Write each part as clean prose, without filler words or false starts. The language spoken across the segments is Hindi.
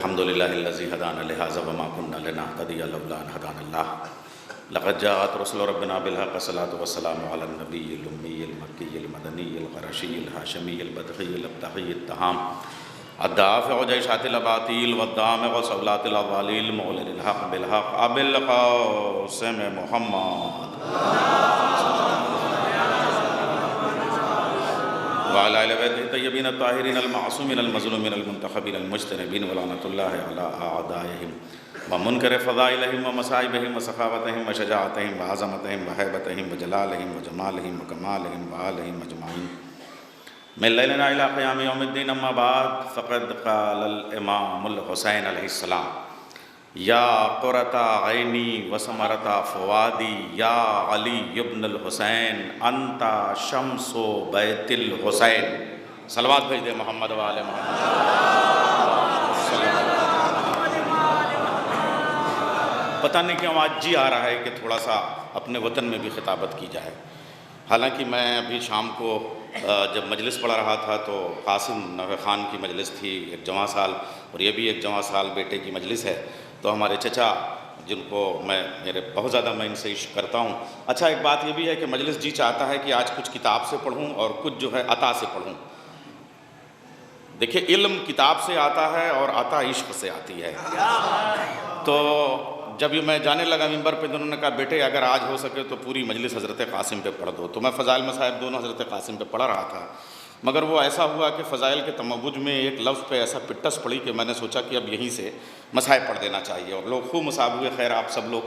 अल्हम्दुलिल्लाहिल्लज़ी हदाना लिहाज़ा वमा कुन्ना लिनहतदिया लौला अन हदानल्लाह लक़द जाअत रसूलु रब्बिना बिल-हक़्क़ि वस्सलातु वस्सलामु अलन नबिय्यिल उम्मिय्यिल मक्किय्यिल मदनिय्यिल क़ुरैशिय्यिल हाशिमिय्यिल बदख़िय्यिल अब्तहिय्यित तहाम अद्दाफ़िउ जैशातिल अबातिल वद्दामिग़ु सौलातिल अव्वालिल मुग़लिल हक़्क़ बिल हक़्क़ अबिल क़ासिम मुहम्मद वाला आले बैतिही तय्यबीन अत्ताहिरीन अल-मासूमीन अल-मज़लूमीन अल-मुंतख़बीन अल-मुज्तनबीन व लानतुल्लाहि अला अअदाइहिम व मुनकर फ़ज़ाइलिहिम व मसाइबिहिम व सख़ावतिहिम व शजाअतिहिम व अज़मतिहिम व हैबतिहिम व जलालिहिम व जमालिहिम व कमालिहिम व आलिहिम अजमाइन मिन लैलिना इला क़ियाम यौमिद्दीन अम्मा बाद फ़क़द क़ालल इमामुल हुसैन अलैहिस्सलाम या क़ुरता ऐनी व समरता फ़ुआदी या अली इब्नुल हुसैन अंता शम्सो बैतिल हुसैन। सलवात भेज दे मोहम्मद व आले मोहम्मद। पता नहीं क्यों आज जी आ रहा है कि थोड़ा सा अपने वतन में भी खिताबत की जाए। हालांकि मैं अभी शाम को जब मजलिस पढ़ा रहा था तो कासिम नवे ख़ान की मजलिस थी, एक जवां साल, और ये भी एक जवां साल बेटे की मजलिस है। तो हमारे चचा जिनको बहुत ज़्यादा मैं इनसे इश्क करता हूँ। अच्छा, एक बात ये भी है कि मजलिस जी चाहता है कि आज कुछ किताब से पढ़ूँ और कुछ जो है अता से पढ़ूँ। देखिए, इल्म किताब से आता है और अता इश्क से आती है। तो जब ये मैं जाने लगा मिंबर पे, तो उन्होंने कहा बेटे अगर आज हो सके तो पूरी मजलिस हज़रत कासिम पे पढ़ दो। तो मैं फ़ज़ाइल मसाइब दोनों हज़रत कासिम पे पढ़ा रहा था, मगर वो ऐसा हुआ कि फ़ज़ाइल के तमव्वुज में एक लफ्ज़ पे ऐसा पिट्टस पड़ी कि मैंने सोचा कि अब यहीं से मसाइब पढ़ देना चाहिए, और लोग खूब मसाब हुए। खैर आप सब लोग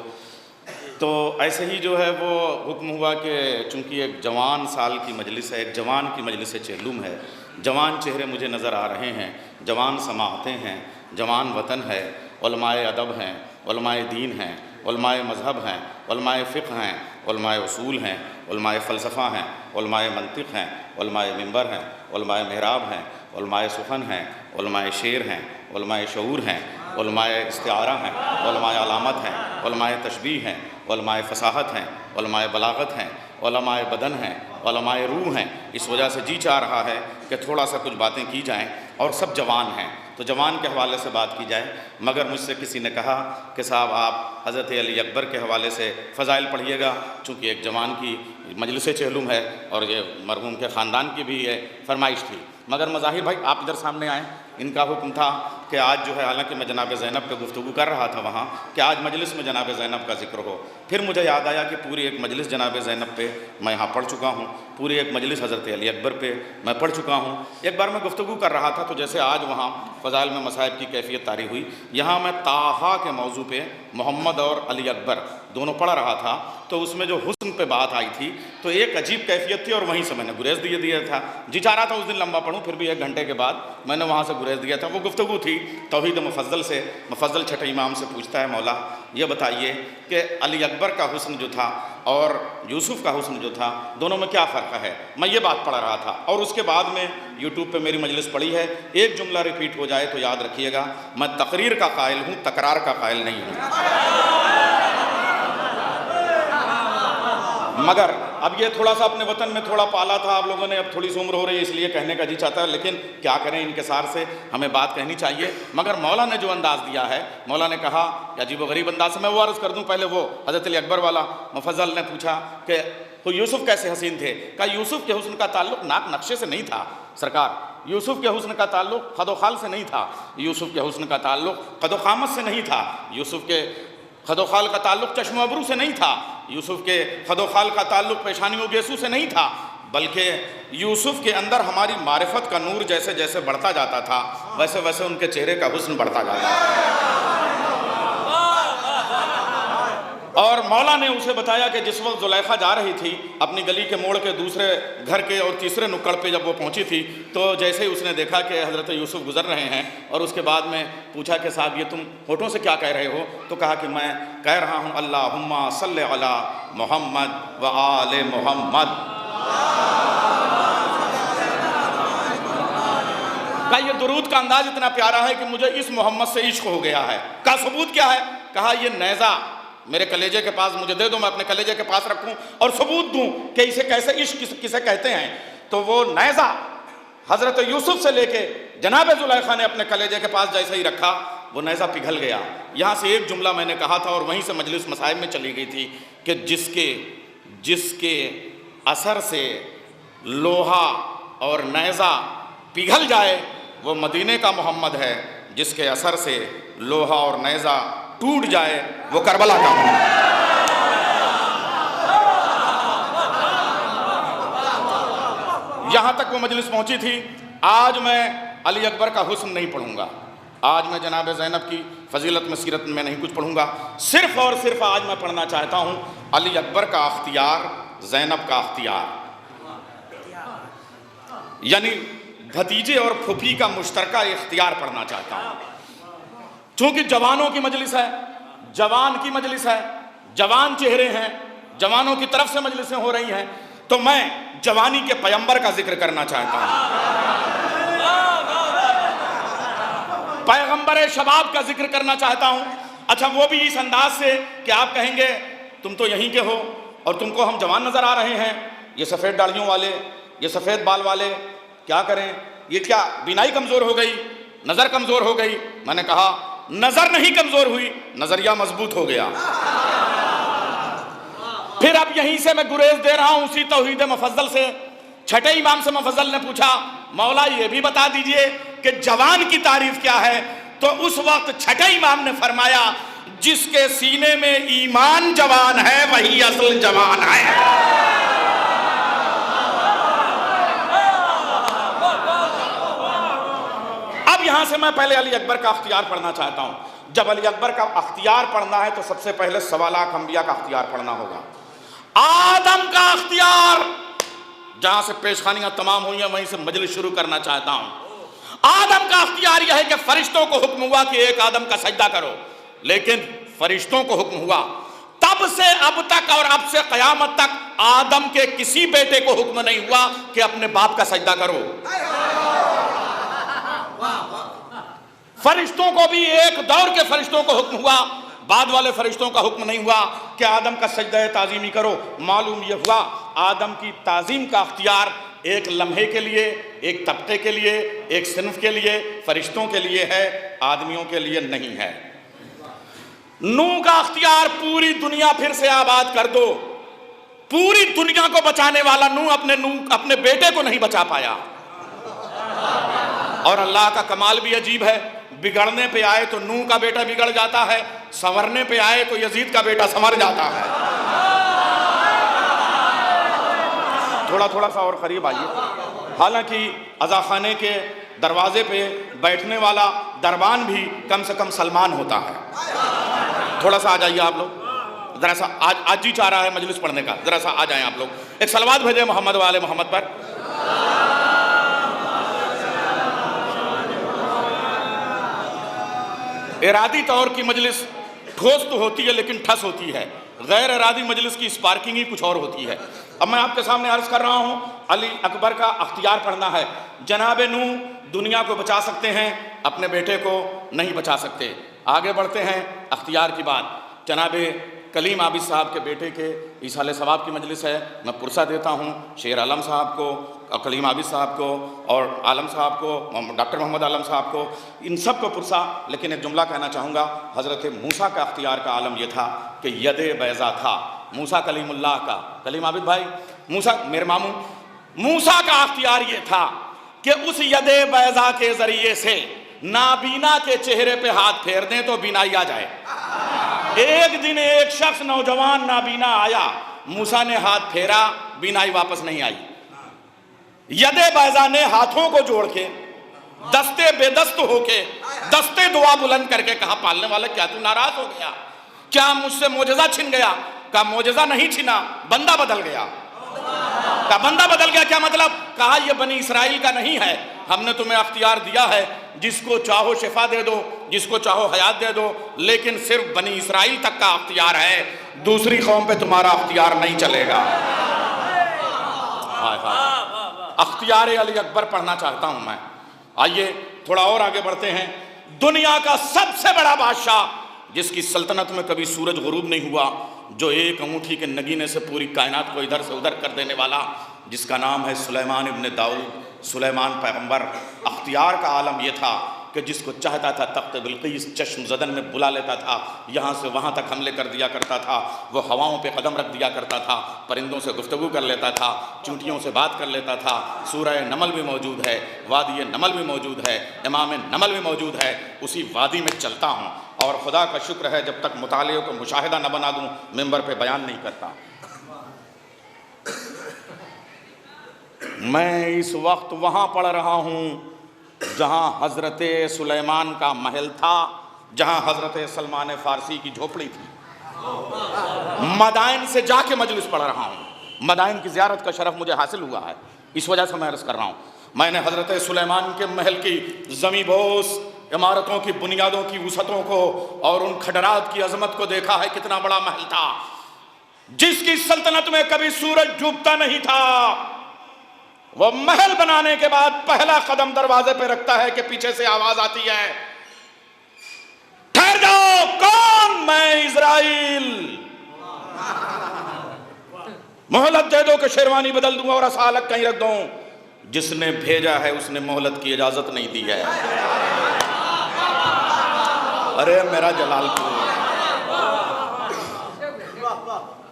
तो ऐसे ही जो है वो हुक्म हुआ कि चूँकि एक जवान साल की मजलिस है, एक जवान की मजलिस चेलूम है, जवान चेहरे मुझे नज़र आ रहे हैं, जवान समाअतें हैं, जवान वतन है, उलमाए अदब हैं, उलमाए दीन हैं, उलमाए मज़हब हैं, उलमाए फ़िक़्ह हैं, उलमाए उसूल हैं, उलमाए फ़लसफ़ा हैं, उलमाए मंतिक़ हैं, उलमाए मिंबर हैं, उलमाए मेहराब हैं, उलमाए सुख़न हैं, उलमाए शेर हैं, उलमाए शऊर हैं, उलमाए इस्तिआरा हैं, उलमाए अलामत हैं, उलमाए तशबीह हैं, उलमाए फ़साहत हैं, उलमाए बलागत हैं, उलमाए बदन हैं, उलमाए रूह हैं। इस वजह से जी चाह रहा है कि थोड़ा सा कुछ बातें की जाएँ, और सब जवान हैं तो जवान के हवाले से बात की जाए। मगर मुझसे किसी ने कहा कि साहब आप हज़रत अली अकबर के हवाले से फ़ज़ाइल पढ़िएगा, चूँकि एक जवान की मजलिस चेहलुम है और ये मरहूम के ख़ानदान की भी ये फरमाइश थी। मगर मज़ाहिर भाई आप इधर सामने आएँ, इनका हुक्म था कि आज जो है, हालांकि मैं जनाब ज़ैनब पे गुफ्तगू कर रहा था वहाँ, कि आज मजलिस में जनाब ज़ैनब का ज़िक्र हो। फिर मुझे याद आया कि पूरी एक मजलिस जनाब ज़ैनब पे मैं यहाँ पढ़ चुका हूँ, पूरी एक मजलिस हज़रत अली अकबर पे मैं पढ़ चुका हूँ। एक बार मैं गुफ्तगू कर रहा था तो जैसे आज वहाँ फ़ज़ाइल में मसाइब की कैफियत तारी हुई, यहाँ मैं ताहा के मौजू पे मोहम्मद और अली अकबर दोनों पढ़ रहा था, तो उसमें जो हुस्न पे बात आई थी तो एक अजीब कैफियत थी, और वहीं से मैंने गुरेज दिया था। जी चाह रहा था उस दिन लंबा पढ़ूँ, फिर भी 1 घंटे के बाद मैंने वहाँ से गुरेज दिया था। वो गुफ्तगू थी तौहीद मुफज्जल से। मुफज्जल छठे इमाम से पूछता है, मौला ये बताइए कि अली अकबर का हुस्न जो था और यूसुफ़ का हुस्न जो था, दोनों में क्या फ़र्क है। मैं ये बात पढ़ रहा था, और उसके बाद में यूट्यूब पे मेरी मजलिस पड़ी है। एक जुमला रिपीट हो जाए तो याद रखिएगा, मैं तकरीर का कायल हूँ, तकरार का कायल नहीं हूँ। मगर अब ये थोड़ा सा अपने वतन में थोड़ा पाला था आप लोगों ने, अब थोड़ी सी उम्र हो रही है इसलिए कहने का जी चाहता है, लेकिन क्या करें, इनकिसार से हमें बात कहनी चाहिए। मगर मौला ने जो अंदाज़ दिया है, मौला ने कहा अजीब व गरीब अंदाज से, मैं वो अर्ज़ कर दूँ पहले। वो हज़रत अली अकबर वाला मुफज्जल ने पूछा कि तो यूसुफ़ कैसे हसीन थे। कहा यूसुफ़ के हुस्न का ताल्लुक़ नाक नक्शे से नहीं था सरकार, यूसुफ़ के हुस्न का ताल्लुक़ खदोखाल से नहीं था, यूसुफ़ के हुस्न का ताल्लुक़ कदोखामत से नहीं था, यूसुफ़ के खदोखाल का ताल्लुक़ चश्म अबरू से नहीं था, यूसुफ़ के खदोखाल का ताल्लुक़ पेशानियों गेसू से नहीं था, बल्कि यूसुफ़ के अंदर हमारी मारिफत का नूर जैसे जैसे बढ़ता जाता था, वैसे वैसे उनके चेहरे का हुस्न बढ़ता जाता था। और मौला ने उसे बताया कि जिस वक्त जुलैखा जा रही थी अपनी गली के मोड़ के दूसरे घर के और तीसरे नुक्कड़ पे जब वो पहुंची थी, तो जैसे ही उसने देखा कि हज़रत यूसुफ़ गुज़र रहे हैं, और उसके बाद में पूछा कि साहब ये तुम होठों से क्या कह रहे हो। तो कहा कि मैं कह रहा हूँ अल्लाहुम्मा सल्ले अला मोहम्मद व आले मोहम्मद। का ये दुरूद का अंदाज़ इतना प्यारा है कि मुझे इस मोहम्मद से इश्क हो गया है। का सबूत क्या है। कहा ये नेज़ा मेरे कलेजे के पास मुझे दे दो, मैं अपने कलेजे के पास रखूं और सबूत दूं कि इसे कैसे इश्क किसे कहते हैं। तो वो नेज़ा हज़रत यूसुफ़ से लेके जनाब ज़ुलैखा ने अपने कलेजे के पास जैसे ही रखा, वो नेज़ा पिघल गया। यहाँ से एक जुमला मैंने कहा था और वहीं से मजलिस मसाइब में चली गई थी कि जिसके असर से लोहा और नेज़ा पिघल जाए वो मदीने का मोहम्मद है, जिसके असर से लोहा और नेज़ा टूट जाए वो करबला का मोहम्मद। यहाँ तक वो मजलिस पहुँची थी। आज मैं अली अकबर का हुस्न नहीं पढ़ूंगा, आज मैं जनाब ज़ैनब की फजीलत में सीरत में नहीं कुछ पढ़ूंगा, सिर्फ़ और सिर्फ आज मैं पढ़ना चाहता हूँ अली अकबर का अख्तियार, ज़ैनब का अख्तियार, यानी भतीजे और फुफी का मुश्तरका इख्तियार पढ़ना चाहता हूँ। चूँकि जवानों की मजलिस है, जवान की मजलिस है, जवान चेहरे हैं, जवानों की तरफ से मजलिसें हो रही हैं, तो मैं जवानी के पैगंबर का जिक्र करना चाहता हूँ, पैगंबर शबाब का जिक्र करना चाहता हूँ। अच्छा, वो भी इस अंदाज से कि आप कहेंगे तुम तो यहीं के हो और तुमको हम जवान नज़र आ रहे हैं, ये सफ़ेद दाढ़ियों वाले, ये सफ़ेद बाल वाले, क्या करें, ये क्या बीनाई कमज़ोर हो गई, नज़र कमज़ोर हो गई? मैंने कहा नज़र नहीं कमज़ोर हुई, नज़रिया मजबूत हो गया। फिर अब यहीं से मैं गुरेज दे रहा हूँ उसी तौहीद मुफज्जल से। छठे इमाम से मुफज्जल ने पूछा, मौला ये भी बता दीजिए कि जवान की तारीफ क्या है? तो उस वक्त छठे इमाम ने फरमाया, जिसके सीने में ईमान जवान है वही असल जवान है। अब यहां से मैं पहले अली अकबर का अख्तियार पढ़ना चाहता हूं। जब अली अकबर का अख्तियार पढ़ना है तो सबसे पहले 1.25 लाख अंबिया का अख्तियार पढ़ना होगा। आदम का अख्तियार, जहां से पेशखानियां तमाम हुई हैं वहीं से मजलिस शुरू करना चाहता हूं। आदम का अख्तियार यह है कि फरिश्तों को हुक्म हुआ कि एक आदम का सजदा करो, लेकिन फरिश्तों को हुक्म हुआ तब से अब तक और अब से कयामत तक आदम के किसी बेटे को हुक्म नहीं हुआ कि अपने बाप का सजदा करो। फरिश्तों को भी एक दौर के फरिश्तों को हुक्म हुआ, बाद वाले फरिश्तों का हुक्म नहीं हुआ कि आदम का सजदा ताज़ीमी करो। मालूम यह हुआ आदम की ताज़ीम का अख्तियार एक लम्हे के लिए, एक तबके के लिए, एक सिन्फ के लिए, फरिश्तों के लिए है, आदमियों के लिए नहीं है। नूह का अख्तियार, पूरी दुनिया फिर से आबाद कर दो। पूरी दुनिया को बचाने वाला नूह अपने बेटे को नहीं बचा पाया। और अल्लाह का कमाल भी अजीब है, बिगड़ने पे आए तो नूह का बेटा बिगड़ जाता है, संवरने पे आए तो यजीद का बेटा संवर जाता है। थोड़ा थोड़ा सा और करीब आइए। हालांकि अज़ाखाने के दरवाजे पे बैठने वाला दरबान भी कम से कम सलमान होता है। थोड़ा सा आ जाइए आप लोग, जरा सा आज जी चाह रहा है मजलिस पढ़ने का, जरा सा आ जाएं आप लोग। एक सलवात भेजे मोहम्मद वाले मोहम्मद पर। इरादी तौर की मजलिस ठोस तो होती है लेकिन ठस होती है, गैर इरादी मजलिस की स्पार्किंग ही कुछ और होती है। अब मैं आपके सामने अर्ज कर रहा हूँ, अली अकबर का अख्तियार पढ़ना है। जनाब नूह दुनिया को बचा सकते हैं, अपने बेटे को नहीं बचा सकते। आगे बढ़ते हैं अख्तियार की बात। जनाब कलीम आबिद साहब के बेटे के इसाले सवाब की मजलिस है, मैं पुरसा देता हूँ शेर आलम साहब को, कलीम आबिद साहब को और आलम साहब को, डॉक्टर मोहम्मद आलम साहब को, इन सब को पुरसा। लेकिन एक जुमला कहना चाहूँगा, हज़रत मूसा का अख्तियार का आलम यह था कि यदे बैज़ा था, मूसा कलीमुल्लाह का, कलीम आबिद भाई मूसा मेरे मामू, मूसा का अख्तियार ये था कि उस यदे बैज़ा के ज़रिए से नाबीना के चेहरे पे हाथ फेर दें तो बीनाई आ जाए। एक दिन एक शख्स नौजवान नाबीना आया, मूसा ने हाथ फेरा, बीनाई वापस नहीं आई। यदे बैज़ा ने हाथों को जोड़ के दस्ते बेदस्त होके दस्ते दुआ बुलंद करके कहा, पालने वाले क्या तू नाराज हो गया? क्या मुझसे मोजज़ा छिन गया? कहा मोजज़ा नहीं छिना, बंदा बदल गया। कहा बंदा बदल गया क्या मतलब? कहा ये बनी इसराइल का नहीं है, हमने तुम्हें अख्तियार दिया है, जिसको चाहो शिफा दे दो, जिसको चाहो हयात दे दो, लेकिन सिर्फ बनी इसराइल तक का अख्तियार है, दूसरी कौम पे तुम्हारा अख्तियार नहीं चलेगा। हाय हाय, अख्तियार अली अकबर पढ़ना चाहता हूं मैं। आइए थोड़ा और आगे बढ़ते हैं। दुनिया का सबसे बड़ा बादशाह जिसकी सल्तनत में कभी सूरज गुरूब नहीं हुआ, जो एक अंगूठी के नगीने से पूरी कायनात को इधर से उधर कर देने वाला, जिसका नाम है सुलेमान इब्न दाऊद, सुलेमान पैगंबर। अख्तियार का आलम यह था कि जिसको चाहता था तख्त बिल्कीस चश्म ज़दन में बुला लेता था, यहाँ से वहाँ तक हमले कर दिया करता था। वो हवाओं पे कदम रख दिया करता था, परिंदों से गुफ्तगू कर लेता था, चूंटियों से बात कर लेता था। सूरह नमल भी मौजूद है, वादी नमल भी मौजूद है, इमाम नमल भी मौजूद है। उसी वादी में चलता हूँ और खुदा का शुक्र है जब तक मुताले को मुशाहिदा न बना दूँ मिंबर पे बयान नहीं करता। मैं इस वक्त वहाँ पढ़ रहा हूँ जहाँ हज़रत सुलेमान का महल था, जहाँ हज़रत सलमान फ़ारसी की झोपड़ी थी। मदाइन से जाके मजलिस पढ़ रहा हूँ। मदाइन की ज़ियारत का शरफ़ मुझे हासिल हुआ है, इस वजह से मैं अर्ज़ कर रहा हूँ। मैंने हज़रत सुलेमान के महल की ज़मी बोस इमारतों की बुनियादों की वसअतों को और उन खंडरात की अज़मत को देखा है। कितना बड़ा महल था, जिसकी सल्तनत में कभी सूरज डूबता नहीं था। वो महल बनाने के बाद पहला कदम दरवाजे पे रखता है कि पीछे से आवाज आती है, ठहर जाओ। कौन? मैं इज़राइल। मोहलत दे दो कि शेरवानी बदल दूंगा और असालक कहीं रख दूं। जिसने भेजा है उसने मोहलत की इजाजत नहीं दी है। अरे मेरा जलालपुर,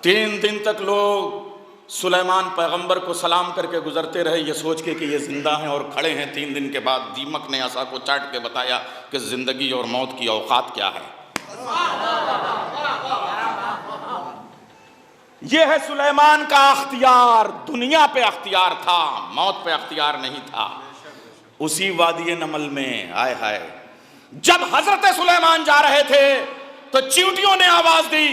3 दिन तक लोग सुलेमान पैगंबर को सलाम करके गुजरते रहे, ये सोच के कि ये जिंदा हैं और खड़े हैं। 3 दिन के बाद दीमक ने आसा को चाट के बताया कि जिंदगी और मौत की औकात क्या है। ये है सुलेमान का अख्तियार। दुनिया पे अख्तियार था, मौत पे अख्तियार नहीं था। उसी वादी नमल में आए हाय, जब हजरत सुलेमान जा रहे थे तो चींटियों ने आवाज दी,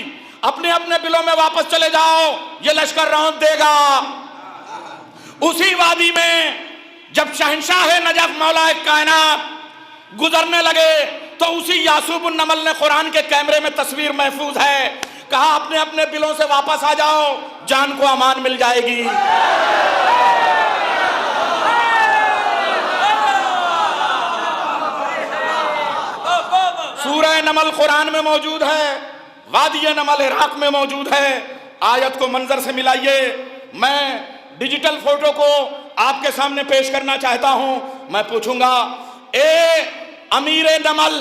अपने अपने बिलों में वापस चले जाओ, ये लश्कर रौंद देगा। उसी वादी में जब शहंशाह नजफ मौला कायनात गुजरने लगे तो उसी यासूब नमल ने कुरान के कैमरे में तस्वीर महफूज है, कहा अपने अपने बिलों से वापस आ जाओ, जान को अमान मिल जाएगी। सूरह नमल कुरान में मौजूद है, वादी नमल इराक में मौजूद है। आयत को मंजर से मिलाइए। मैं डिजिटल फोटो को आपके सामने पेश करना चाहता हूं। मैं पूछूंगा, ए अमीर नमल,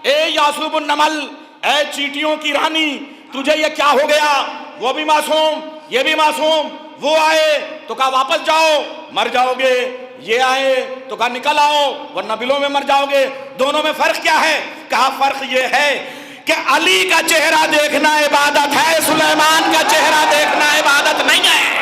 ए यासूब नमल, ए चींटियों की रानी, तुझे ये क्या हो गया? वो भी मासूम, ये भी मासूम। वो आए तो कहा वापस जाओ, मर जाओगे। ये आए तो कहा निकल आओ, वरना बिलों में मर जाओगे। दोनों में फर्क क्या है? कहा फर्क ये है कि अली का चेहरा देखना इबादत है, सुलेमान का चेहरा देखना इबादत नहीं है।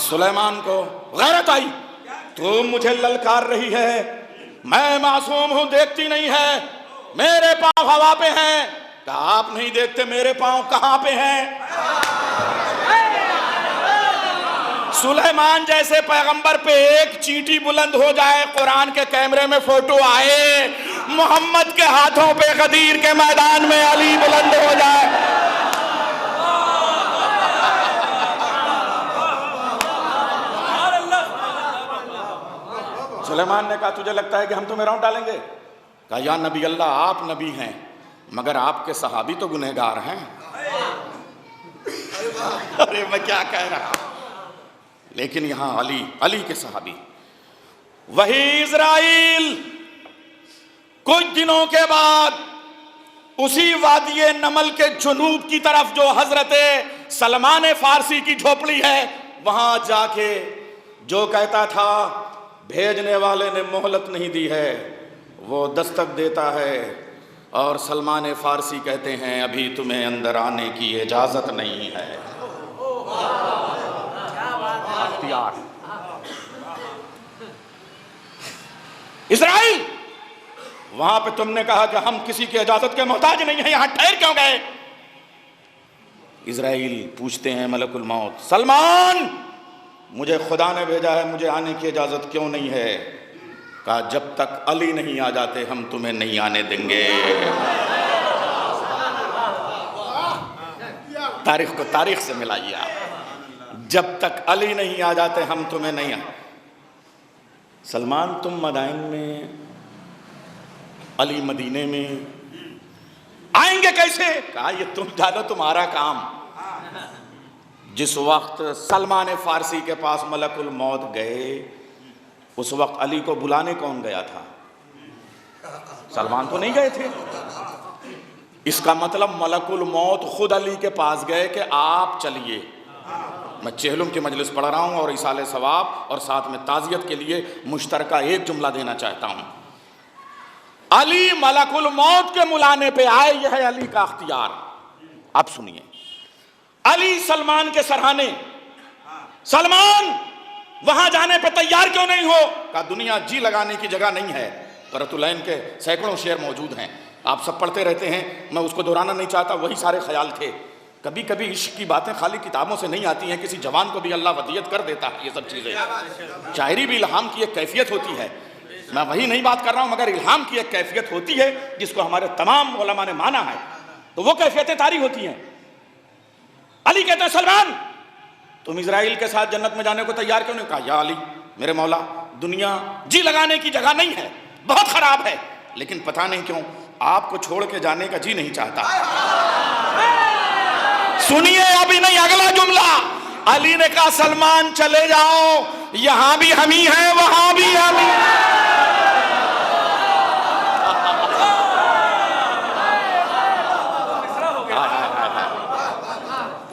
सुलेमान को गैरत आई, तू मुझे ललकार रही है, मैं मासूम हूं, देखती नहीं है, मेरे पांव हवा पे हैं। कहा आप नहीं देखते, मेरे पांव कहां पे हैं? सुलेमान जैसे पैगंबर पे एक चींटी बुलंद हो जाए, कुरान के कैमरे में फोटो आए, मोहम्मद के हाथों पे गदीर के मैदान में अली बुलंद हो जाए। सुलेमान ने कहा तुझे लगता है कि हम तुम्हें रौंद डालेंगे? कहा या नबी अल्लाह, आप नबी हैं मगर आपके सहाबी तो गुनहगार हैं। अरे मैं क्या कह रहा, लेकिन यहां अली, अली के सहाबी। वही इज़राइल कुछ दिनों के बाद उसी वादी नमल के जुनूब की तरफ जो हजरत सलमान फारसी की झोपड़ी है, वहां जाके जो कहता था भेजने वाले ने मोहलत नहीं दी है, वो दस्तक देता है और सलमान फारसी कहते हैं अभी तुम्हें अंदर आने की इजाजत नहीं है। अख्तियार इज़राइल, वहां पे तुमने कहा कि हम किसी की इजाजत के मोहताज नहीं है, यहां ठहर क्यों गए? इज़राइल पूछते हैं मलकुल मौत, सलमान मुझे खुदा ने भेजा है, मुझे आने की इजाजत क्यों नहीं है? कहा जब तक अली नहीं आ जाते हम तुम्हें नहीं आने देंगे। तारीख को तारीख से मिलाइए आप, जब तक अली नहीं आ जाते हम तुम्हें नहीं आ। सलमान तुम मदाइन में, अली मदीने में, आएंगे कैसे? कहा ये तुम जानो, तुम्हारा काम। जिस वक्त सलमान फारसी के पास मलकुल मौत गए, उस वक्त अली को बुलाने कौन गया था? सलमान तो नहीं गए थे। इसका मतलब मलकुल मौत खुद अली के पास गए कि आप चलिए, मैं चेहलुम की मजलिस पढ़ रहा हूं और इसाले सवाब और साथ में ताजियत के लिए मुश्तरका एक जुमला देना चाहता हूं। अली मलकुल मौत के बुलाने पे आए, यह है अली का अख्तियार। अब सुनिए, अली सलमान के सराहने, सलमान वहां जाने पे तैयार क्यों नहीं हो? का दुनिया जी लगाने की जगह नहीं है। करतुलैन के सैकड़ों शेर मौजूद हैं, आप सब पढ़ते रहते हैं, मैं उसको दोहराना नहीं चाहता, वही सारे ख्याल थे। कभी कभी इश्क की बातें खाली किताबों से नहीं आती हैं, किसी जवान को भी अल्लाह वदियत कर देता है। ये सब चीज़ें, शायरी भी इल्हाम की एक कैफियत होती है, मैं वही नहीं बात कर रहा हूँ, मगर इल्हाम की एक कैफियत होती है जिसको हमारे तमाम उलमा ने माना है, तो वो कैफियतें तारी होती हैं। अली कहते हैं सलमान तुम इजराइल के साथ जन्नत में जाने को तैयार क्यों नहीं? कहा या अली मेरे मौला, दुनिया जी लगाने की जगह नहीं है, बहुत खराब है, लेकिन पता नहीं क्यों आपको छोड़ के जाने का जी नहीं चाहता। सुनिए अभी नहीं, अगला जुमला। अली ने कहा सलमान चले जाओ, यहां भी हम ही हैं, वहां भी हम ही।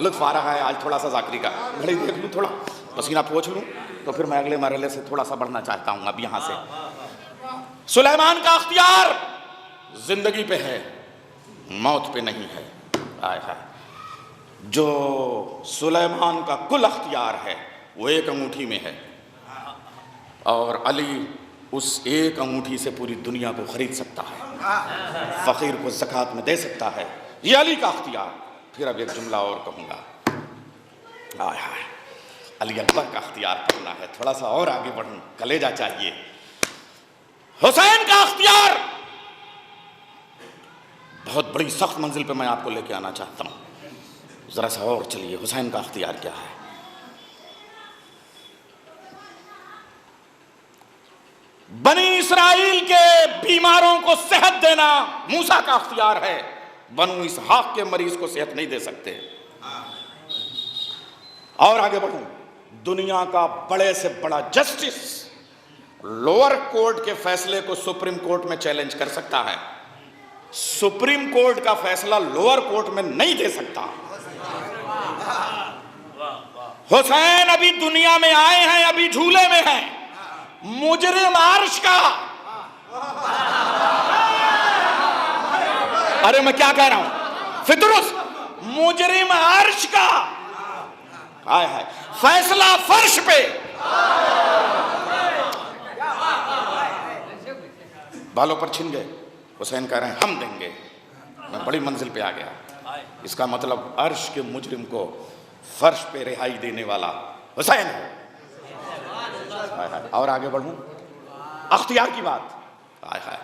लुत्फ आ रहा है आज थोड़ा सा जाकरी का, घड़ी देख लूं, थोड़ा पसीना पोंछ लूं, तो फिर मैं अगले मरहले से थोड़ा सा बढ़ना चाहता हूं। अब यहां से सुलेमान का अख्तियार जिंदगी पे है, मौत पे नहीं है। आय हाय, जो सुलेमान का कुल अख्तियार है वो एक अंगूठी में है, और अली उस एक अंगूठी से पूरी दुनिया को खरीद सकता है, फकीर को ज़कात में दे सकता है। ये अली का अख्तियार। फिर अब एक जुमला और कहूँगा, आय हाय, अली अकबर का अख्तियार करना है, थोड़ा सा और आगे बढ़ूँ, कलेजा चाहिए। हुसैन का अख्तियार, बहुत बड़ी सख्त मंजिल पे मैं आपको लेके आना चाहता हूँ, जरा सा और चलिए। हुसैन का अख्तियार क्या है? बनी इसराइल के बीमारों को सेहत देना मूसा का अख्तियार है, बनु इसहाक के मरीज को सेहत नहीं दे सकते। और आगे बढ़ूं, दुनिया का बड़े से बड़ा जस्टिस लोअर कोर्ट के फैसले को सुप्रीम कोर्ट में चैलेंज कर सकता है, सुप्रीम कोर्ट का फैसला लोअर कोर्ट में नहीं दे सकता। हुसैन अभी दुनिया में आए हैं, अभी झूले में हैं, मुजरिम अर्श का, अरे मैं क्या कह रहा हूं, फितरुस, मुजरिम अर्श का आया है, फैसला फर्श पे। बालों पर छिन गए, हुसैन कह रहे हैं हम देंगे, मैं बड़ी मंजिल पे आ गया। इसका मतलब अर्श के मुजरिम को फर्श पे रिहाई देने वाला हुसैन है। और आगे बढ़ूं, अख्तियार की बात, आय हाय,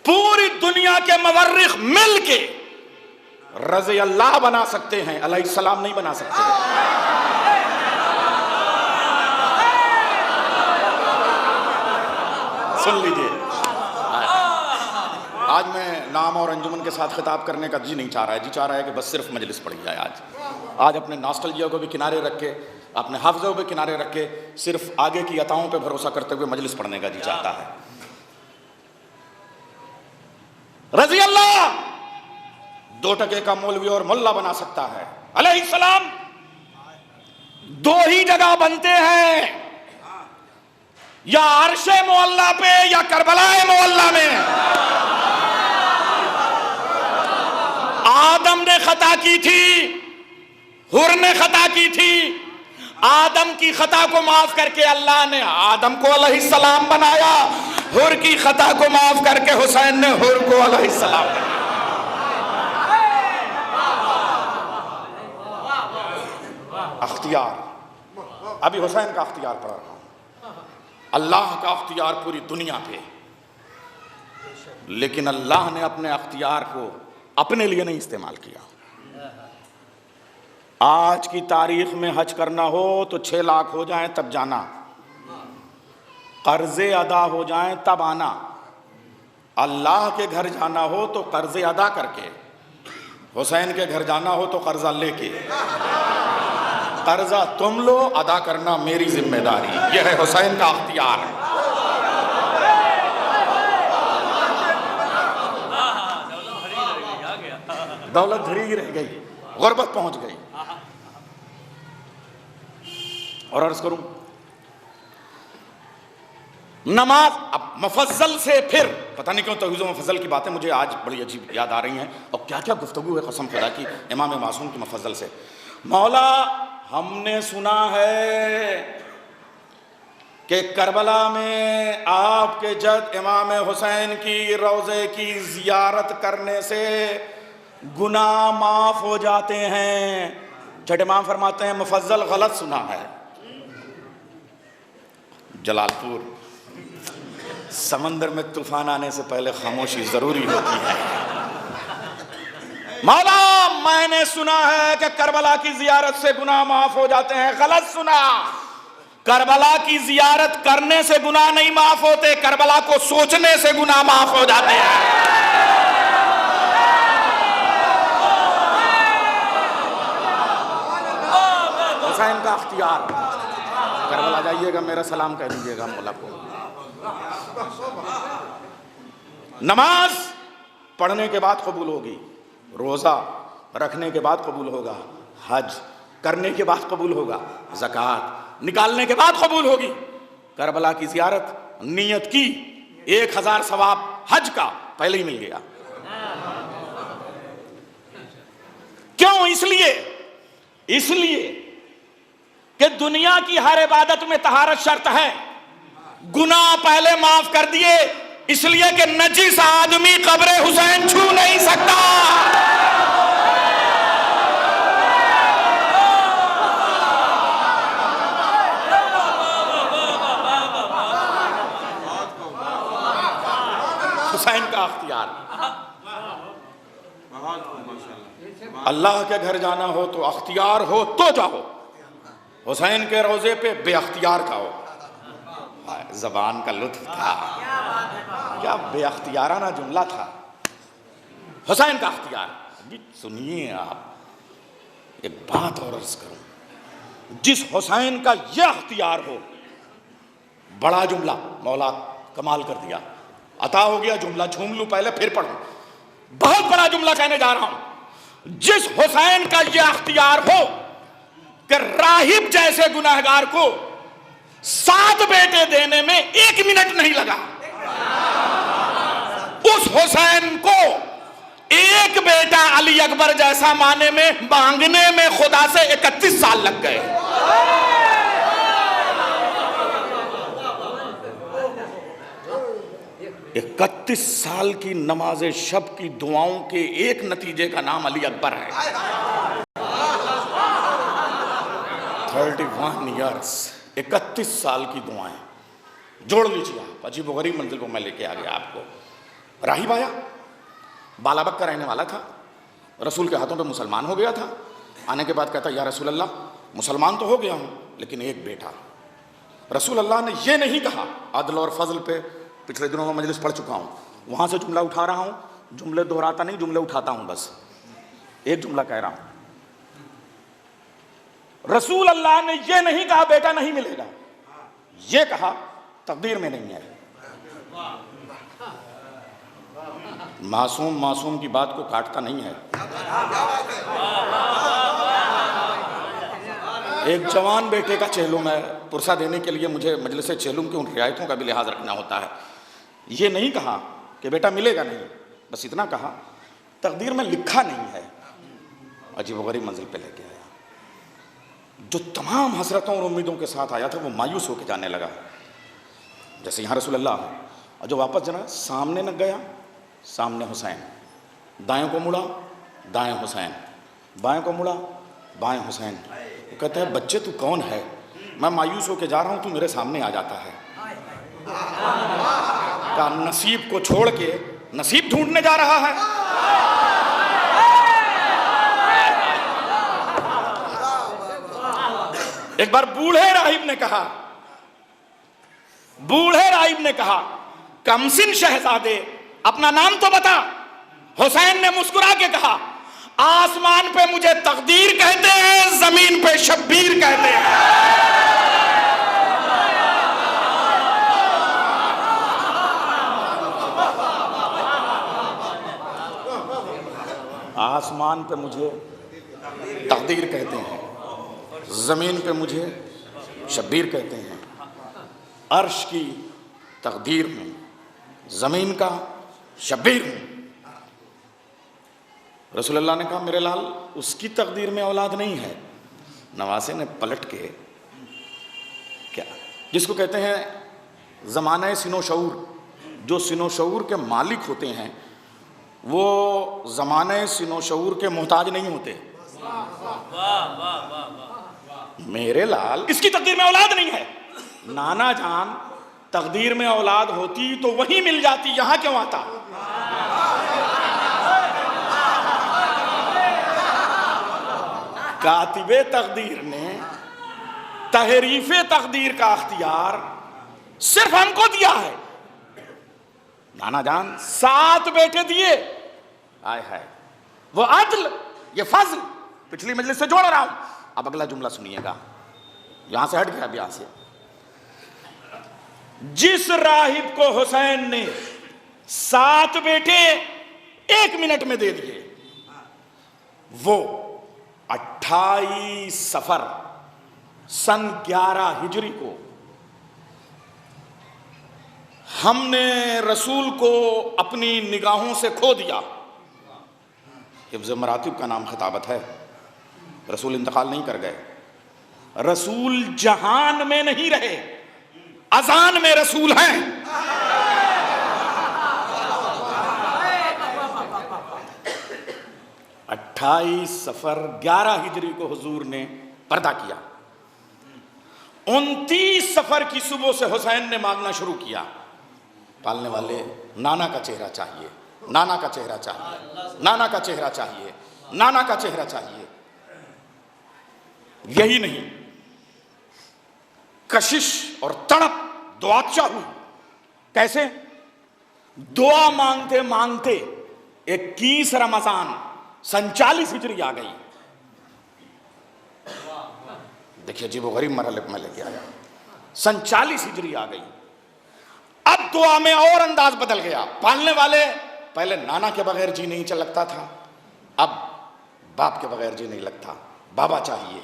पूरी दुनिया के मवर्रिख मिल के रज़ी अल्लाह बना सकते हैं, अलैहिस्सलाम नहीं बना सकते। सुन लीजिए, आज मैं नाम और अंजुमन के साथ खिताब करने का जी नहीं चाह रहा है, जी चाह रहा है कि बस सिर्फ मजलिस पढ़ी जाए। आज अपने नॉस्टैल्जिया को भी किनारे रख के, अपने हाफ़िज़ों को भी किनारे रख के, सिर्फ आगे की अताओं पे भरोसा करते हुए मजलिस पढ़ने का जी चाहता है। रज़ी अल्लाह 2 टके का मौलवी और मुल्ला बना सकता है। अलैहिस्सलाम 2 ही जगह बनते हैं, या अर्शे मोअल्ला पे या करबलाए मोअल्ला में। आदम ने खता की थी, हुर ने खता की थी, आदम की खता को माफ करके अल्लाह ने आदम को अलैहिस्सलाम बनाया, हुर की खता को माफ करके हुसैन ने हुर को अलैहिस्सलाम बनाया। अख्तियार, अभी हुसैन का अख्तियार पढ़ रहा हूं, अल्लाह का अख्तियार पूरी दुनिया पे, लेकिन अल्लाह ने अपने अख्तियार को अपने लिए नहीं इस्तेमाल किया। आज की तारीख में हज करना हो तो 6 लाख हो जाएं तब जाना, कर्जे अदा हो जाएं तब आना, अल्लाह के घर जाना हो तो कर्जे अदा करके, हुसैन के घर जाना हो तो कर्जा लेके। कर्जा तुम लो, अदा करना मेरी जिम्मेदारी। यह है हुसैन का अख्तियार। दौलत धरी ही रह गई, गुर्बत पहुंच गई। और अर्ज करूं, नमाज, अब मुफज्जल से फिर पता नहीं क्यों तौहीज़ मुफज्जल की बातें मुझे आज बड़ी अजीब याद आ रही हैं, और क्या क्या गुफ्तगू है कसम खुदा की इमाम मासूम की मुफज्जल से। मौला, हमने सुना है कि करबला में आपके जद इमाम हुसैन की रोज़े की जियारत करने से गुनाह माफ हो जाते हैं। छठ इमाम फरमाते हैं मुफज्जल गलत सुना है। जलालपुर, समंदर में तूफान आने से पहले खामोशी जरूरी होती है। मौला, मैंने सुना है कि करबला की जियारत से गुनाह माफ हो जाते हैं। गलत सुना। करबला की जियारत करने से गुनाह नहीं माफ होते, करबला को सोचने से गुनाह माफ हो जाते हैं। हुसैन का अख्तियार। करबला जाइएगा, मेरा सलाम कह दीजिएगा मौला को। नमाज पढ़ने के बाद कबूल होगी, रोजा रखने के बाद कबूल होगा, हज करने के बाद कबूल होगा, ज़कात निकालने के बाद कबूल होगी। करबला की ज़ियारत नियत की, 1000 सवाब हज का पहले ही मिल गया। क्यों? इसलिए कि दुनिया की हर इबादत में तहारत शर्त है। गुनाह पहले माफ कर दिए, इसलिए कि नजीस आदमी कब्र हुसैन छू नहीं सकता। हुसैन का अख्तियार। अल्लाह के घर जाना हो तो अख्तियार हो तो जाओ, हुसैन के रोजे पे बेअख्तियार खाओ। जबान का लुत्फ था, क्या बेअख्तियाराना जुमला था। हुसैन का अख्तियार। सुनिए आप, एक बात और अर्ज करूं, जिस हुसैन का यह अख्तियार हो, बड़ा जुमला मौला कमाल कर दिया। अता हो गया जुमला, झूम लूं पहले फिर पढ़ूं। बहुत बड़ा जुमला कहने जा रहा हूं। जिस हुसैन का यह अख्तियार हो कि राहिब जैसे गुनहगार को 7 बेटे देने में 1 मिनट नहीं लगा, उस हुसैन को एक बेटा अली अकबर जैसा माने में मांगने में खुदा से 31 साल लग गए। इकतीस साल की नमाज शब की दुआओं के एक नतीजे का नाम अली अकबर है। 31 ईयर्स, 31 साल की दुआएं जोड़ लीजिए आप। अजीब गरीब मंजिल को मैं लेके आ गया आपको। राहिब आया, बालाबक का रहने वाला था, रसूल के हाथों पे मुसलमान हो गया था। आने के बाद कहता, या रसूल अल्लाह, मुसलमान तो हो गया हूँ लेकिन एक बेटा। रसूल अल्लाह ने ये नहीं कहा, अदल और फजल पे पिछले दिनों में मजलिस पढ़ चुका हूँ, वहाँ से जुमला उठा रहा हूँ, जुमले दोहराता नहीं, जुमले उठाता हूँ, बस एक जुमला कह रहा हूँ। रसूल अल्लाह ने ये नहीं कहा बेटा नहीं मिलेगा, ये कहा तकदीर में नहीं है। मासूम मासूम की बात को काटता नहीं है। एक जवान बेटे का चेहलुम है, पुरसा देने के लिए मुझे मजलिस चेहलुम की उन रियायतों का भी लिहाज रखना होता है। ये नहीं कहा कि बेटा मिलेगा नहीं, बस इतना कहा तकदीर में लिखा नहीं है। अजीब गरीब मंजिल पे लेके आया। जो तमाम हसरतों और उम्मीदों के साथ आया था वो मायूस होकर जाने लगा। जैसे यहाँ रसूल अल्लाह, और जो वापस जना सामने न गया, सामने हुसैन, दाएं को मुड़ा दाएं हुसैन, बाएं को मुड़ा बाएं हुसैन। वो कहता है बच्चे तू कौन है, मैं मायूस होकर जा रहा हूँ, तू मेरे सामने आ जाता है। का नसीब को छोड़ के नसीब ढूंढने जा रहा है। एक बार बूढ़े राहिब ने कहा कमसिन शहजादे अपना नाम तो बता। हुसैन ने मुस्कुरा के कहा, आसमान पे मुझे तकदीर कहते हैं, जमीन पे शब्बीर कहते हैं। आसमान पे मुझे तकदीर कहते हैं, जमीन पे मुझे शब्बीर कहते हैं। अर्श की तकदीर हूं, जमीन का शब्बीर हूं। रसूलुल्लाह ने कहा, मेरे लाल, उसकी तकदीर में औलाद नहीं है। नवासे ने पलट के, क्या जिसको कहते हैं ज़माना सिनो शऊर, जो सिनो शऊर के मालिक होते हैं वो ज़माने सिनो शऊर के मोहताज नहीं होते। मेरे लाल, इसकी तकदीर में औलाद नहीं है। नाना जान, तकदीर में औलाद होती तो वहीं मिल जाती, यहां क्यों आता? कातिबे तकदीर ने तहरीफे तकदीर का अख्तियार सिर्फ हमको दिया है। नाना जान 7 बेटे दिए, आय हाय, वो अदल, ये फजल। पिछली मजलिस से जोड़ रहा हूं, अब अगला जुमला सुनिएगा, यहां से हट गया ब्याह से। जिस राहिब को हुसैन ने 7 बेटे 1 मिनट में दे दिए, वो 28 सफर सन 11 हिजरी को हमने रसूल को अपनी निगाहों से खो दिया। हिफ्ज़ मरातिब का नाम खिताबत है। रसूल इंतकाल नहीं कर गए, रसूल जहान में नहीं रहे, अजान में रसूल हैं। अट्ठाईस सफर 11 हिजरी को हुजूर ने पर्दा किया। 29 सफर की सुबह से हुसैन ने मांगना शुरू किया, पालने वाले, नाना का चेहरा चाहिए, नाना का चेहरा चाहिए, नाना का चेहरा चाहिए, नाना का चेहरा चाहिए। यही नहीं, कशिश और तड़प दुआ हुई। कैसे? दुआ मांगते मांगते 21 रमजान सन 40 हिजरी आ गई। देखिए जी, वो गरीब मरहले में लेके आया। सन 40 हिजरी आ गई। अब दुआ में और अंदाज बदल गया। पालने वाले, पहले नाना के बगैर जी नहीं चल लगता था, अब बाप के बगैर जी नहीं लगता। बाबा चाहिए,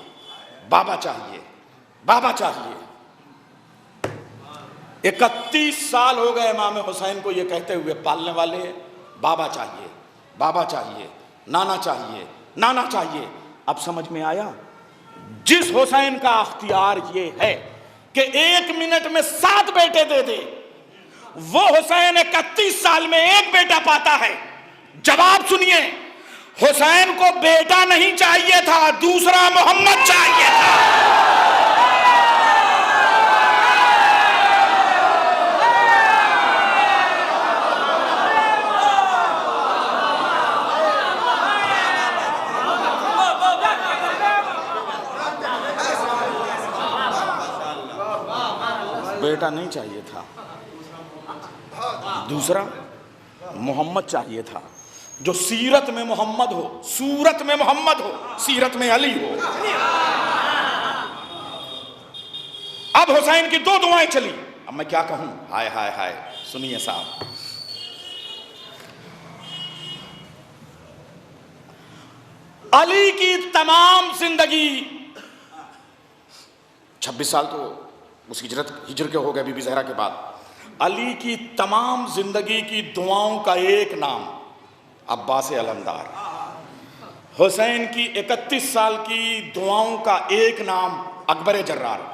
बाबा चाहिए, बाबा चाहिए। 31 साल हो गए इमाम हुसैन को ये कहते हुए, पालने वाले, बाबा चाहिए, बाबा चाहिए, नाना चाहिए, नाना चाहिए। अब समझ में आया, जिस हुसैन का अख्तियार ये है कि 1 मिनट में 7 बेटे दे दे, वो हुसैन 31 साल में 1 बेटा पाता है। जवाब सुनिए, हुसैन को बेटा नहीं चाहिए था, दूसरा मोहम्मद चाहिए था। बेटा नहीं चाहिए था, दूसरा मोहम्मद चाहिए था, जो सीरत में मोहम्मद हो, सूरत में मोहम्मद हो, सीरत में अली हो। अब हुसैन की 2 दुआएं चली। अब मैं क्या कहूं? हाय हाय हाय, सुनिए साहब। अली की तमाम जिंदगी, 26 साल तो उस हिजर के हो गए बीबी ज़हरा के बाद। अली की तमाम जिंदगी की दुआओं का एक नाम अब्बास अलमदार। हुसैन की 31 साल की दुआओं का एक नाम अकबर जर्रार।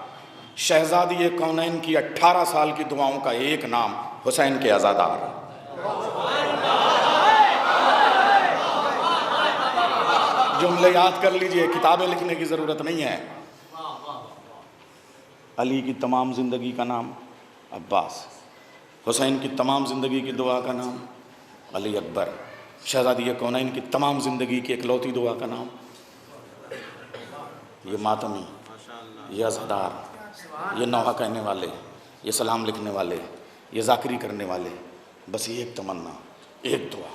शहजादी कौनैन की 18 साल की दुआओं का एक नाम हुसैन के अज़ादार। जुमले याद कर लीजिए, किताबें लिखने की ज़रूरत नहीं है। अली की तमाम ज़िंदगी का नाम अब्बास, हुसैन की तमाम ज़िंदगी की दुआ का नाम अली अकबर, शहज़ादी कौनैन की तमाम ज़िंदगी की इकलौती दुआ का नाम ये मातमी, ये अज़ादार, ये नौहा कहने वाले, ये सलाम लिखने वाले, ये ज़ाकरी करने वाले। बस ये एक तमन्ना, एक दुआ।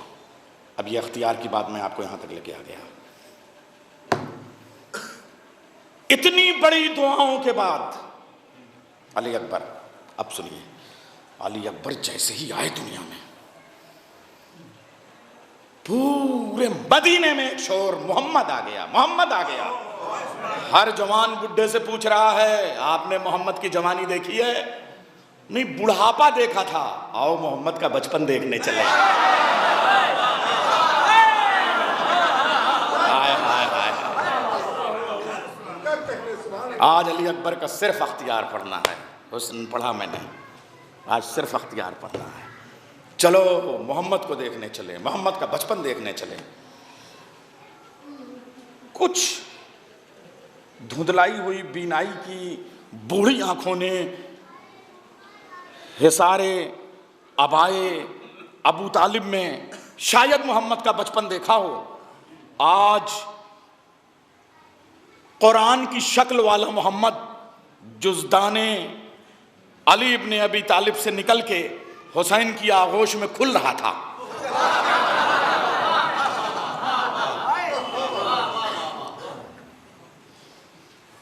अब ये अख्तियार की बात मैं आपको यहां तक लेके आ गया। इतनी बड़ी दुआओं के बाद अली अकबर, अब सुनिए, अली अकबर जैसे ही आए दुनिया में, पूरे मदीने में एक शोर, मोहम्मद आ गया, मोहम्मद आ गया। हर जवान बुढ़े से पूछ रहा है, आपने मोहम्मद की जवानी देखी है? नहीं, बुढ़ापा देखा था, आओ मोहम्मद का बचपन देखने चले। हाय हाय हाय। आज अली अकबर का सिर्फ अख्तियार पढ़ना है, हुस्न पढ़ा मैंने, आज सिर्फ अख्तियार पढ़ना है। चलो मोहम्मद को देखने चले, मोहम्मद का बचपन देखने चले। कुछ धुंधलाई हुई बीनाई की बूढ़ी आंखों ने हिसारे अबाए अबू तालिब में शायद मोहम्मद का बचपन देखा हो। आज कुरान की शक्ल वाला मोहम्मद जुज़दाने अली इब्ने अबी तालिब से निकल के हुसैन की आगोश में खुल रहा था।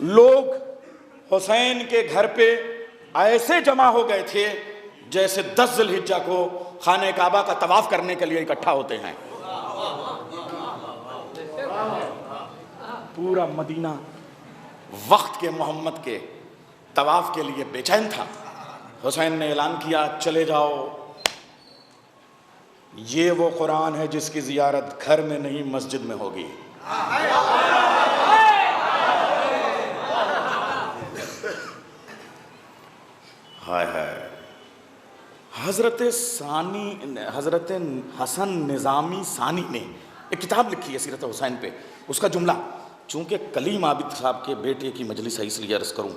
लोग हुसैन के घर पे ऐसे जमा हो गए थे जैसे 10 ज़िलहिज्जा को खाने काबा का तवाफ करने के लिए इकट्ठा होते हैं। पूरा मदीना वक्त के मोहम्मद के तवाफ के लिए बेचैन था। हुसैन ने ऐलान किया, चले जाओ, ये वो कुरान है जिसकी जियारत घर में नहीं मस्जिद में होगी। हाय हाय। हजरत हसन निज़ामी सानी ने एक किताब लिखी है सीरत हुसैन पे। उसका जुमला, चूंकि कलीम आबिद साहब के बेटे की मजलिस है इसलिए अर्ज़ करूँ,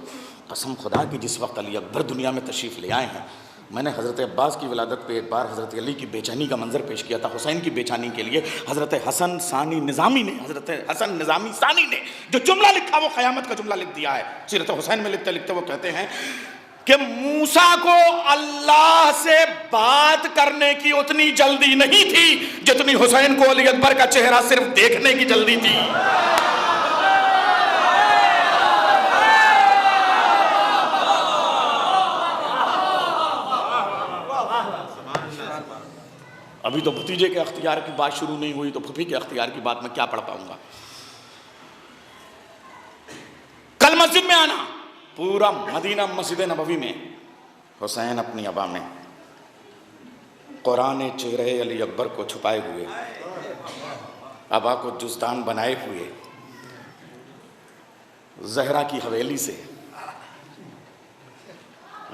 कसम खुदा की जिस वक्त अली अकबर दुनिया में तशरीफ़ ले आए हैं, मैंने हज़रत अब्बास की विलादत पे एक बार हज़रत अली की बेचैनी का मंजर पेश किया था। हुसैन की बेचैनी के लिए हज़रत हसन निज़ामी सानी ने जो जुमला लिखा वो क़यामत का जुमला लिख दिया है। सीरत हुसैन में लिखते लिखते वो कहते हैं कि मूसा को अल्लाह से बात करने की उतनी जल्दी नहीं थी जितनी हुसैन को अली अकबर का चेहरा सिर्फ देखने की जल्दी थी। अभी तो भतीजे के अख्तियार की बात शुरू नहीं हुई तो फूफी के अख्तियार की बात मैं क्या पढ़ पाऊंगा। कल मस्जिद में आना, पूरा मदीना मस्जिद नबवी में हुसैन अपनी अबा में कुरान चेहरे अली अकबर को छुपाए हुए, अबा को जुज़दान बनाए हुए, जहरा की हवेली से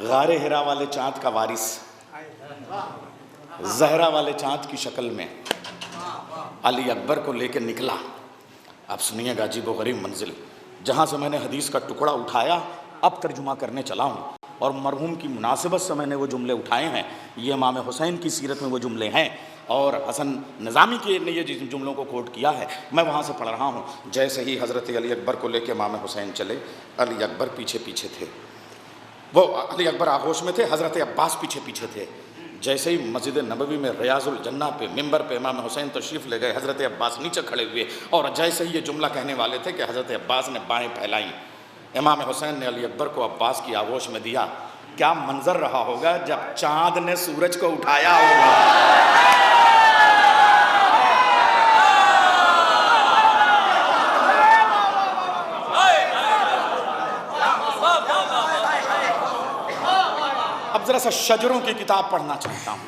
गारे हिरा वाले चांद का वारिस जहरा वाले चांद की शक्ल में अली अकबर को लेकर निकला। आप सुनिएगा अजीब व गरीब मंजिल, जहाँ से मैंने हदीस का टुकड़ा उठाया अब तर्जुमा करने चला हूँ और मरहूम की मुनासिबत से मैंने वो जुमले उठाए हैं। ये इमाम हुसैन की सीरत में वो जुमले हैं और हसन निज़ामी के ने ये जिन जुमलों को कोट किया है मैं वहाँ से पढ़ रहा हूँ। जैसे ही हज़रत अली अकबर को लेकर इमाम हुसैन चले, अली अकबर पीछे पीछे थे, वो अली अकबर आगोश में थे, हज़रत अब्बास पीछे पीछे थे। जैसे ही मस्जिद नबवी में रियाजुल जन्ना पे मिंबर पे इमाम हुसैन तशरीफ़ ले गए, हज़रत अब्बास नीचे खड़े हुए और जैसे ही ये जुमला कहने वाले थे कि हज़रत अब्बास ने बाहें फैलाई, इमाम हुसैन ने अली अकबर को अब्बास की आगोश में दिया। क्या मंजर रहा होगा जब चाँद ने सूरज को उठाया होगा। अब जरा सा शजरों की किताब पढ़ना चाहता हूँ।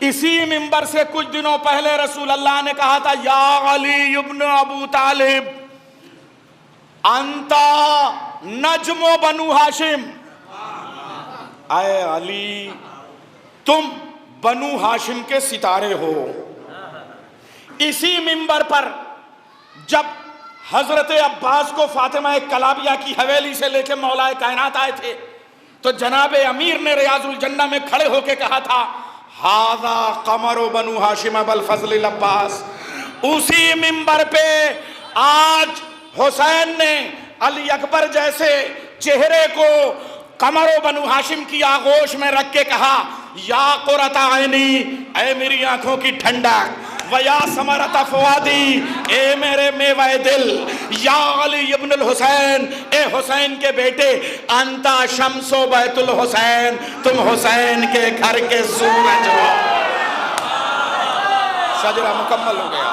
इसी मिंबर से कुछ दिनों पहले रसूल अल्लाह ने कहा था, या अली इब्न अबू तालिब अंता नज्मो बनु हाशिम, आए अली तुम बनु हाशिम के सितारे हो। इसी मिंबर पर जब हजरत अब्बास को फातिमा कलाबिया की हवेली से लेकर मौलाए कायनात आए थे तो जनाब अमीर ने रियाजुल जन्ना में खड़े होकर कहा था, हादा कमरो बनु हाशिम अबुल फजल अब्बास। उसी मिंबर पे आज हुसैन ने अली अकबर जैसे चेहरे को कमरो बनु हाशिम की आगोश में रख के कहा, या कुर्रता ऐनी, ऐ मेरी आंखों की ठंडक, वया समरता फुआदी, ए मेरे मेवाए दिल, या अली इब्नुल हुसैन, ए हुसैन के बेटे, अंता शम्सो बैतुल हुसैन, तुम हुसैन के घर के सूरज हो। शजरा मुकम्मल हो गया।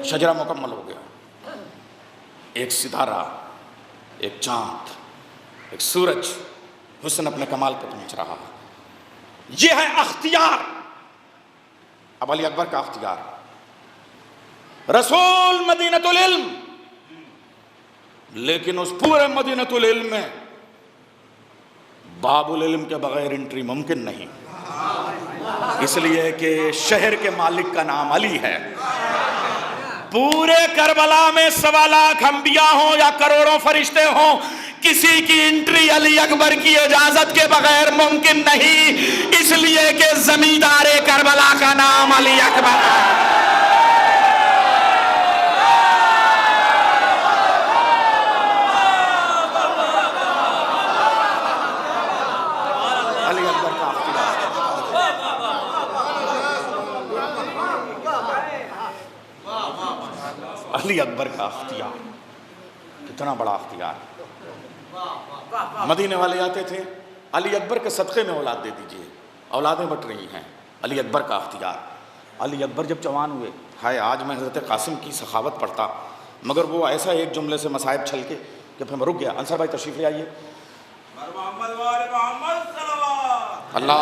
शजरा मुकम्मल हो गया। एक सितारा, एक चांद, एक सूरज, हुस्न अपने कमाल पर पहुंच रहा है। यह है अख्तियार। अब अली अकबर का अख्तियार, रसूल मदीनतुल इल्म, लेकिन उस पूरे मदीनतुल इल्म में बाबुल इल्म के बगैर एंट्री मुमकिन नहीं, इसलिए कि शहर के मालिक का नाम अली है। पूरे करबला में 1.25 लाख अंबिया हो या करोड़ों फरिश्ते हो, किसी की एंट्री अली अकबर की इजाजत के बगैर मुमकिन नहीं, इसलिए कि जमींदार करबला का नाम अली अकबर है। अली अकबर का अली अकबर का अख्तियार, कितना बड़ा अख्तियार। मदीने वाले आते थे, अली अकबर के सदक़े में औलाद दे दीजिए, औलादें बट रही हैं। अली अकबर का अख्तियार। अली अकबर जब जवान हुए, हाय आज मैं हज़रत कासिम की सखावत पढ़ता, मगर वो ऐसा एक जुमले से मसाइब छल के कि फिर मैं रुक गया। अंसर भाई तशरीफ़ ले आइए। अल्लाह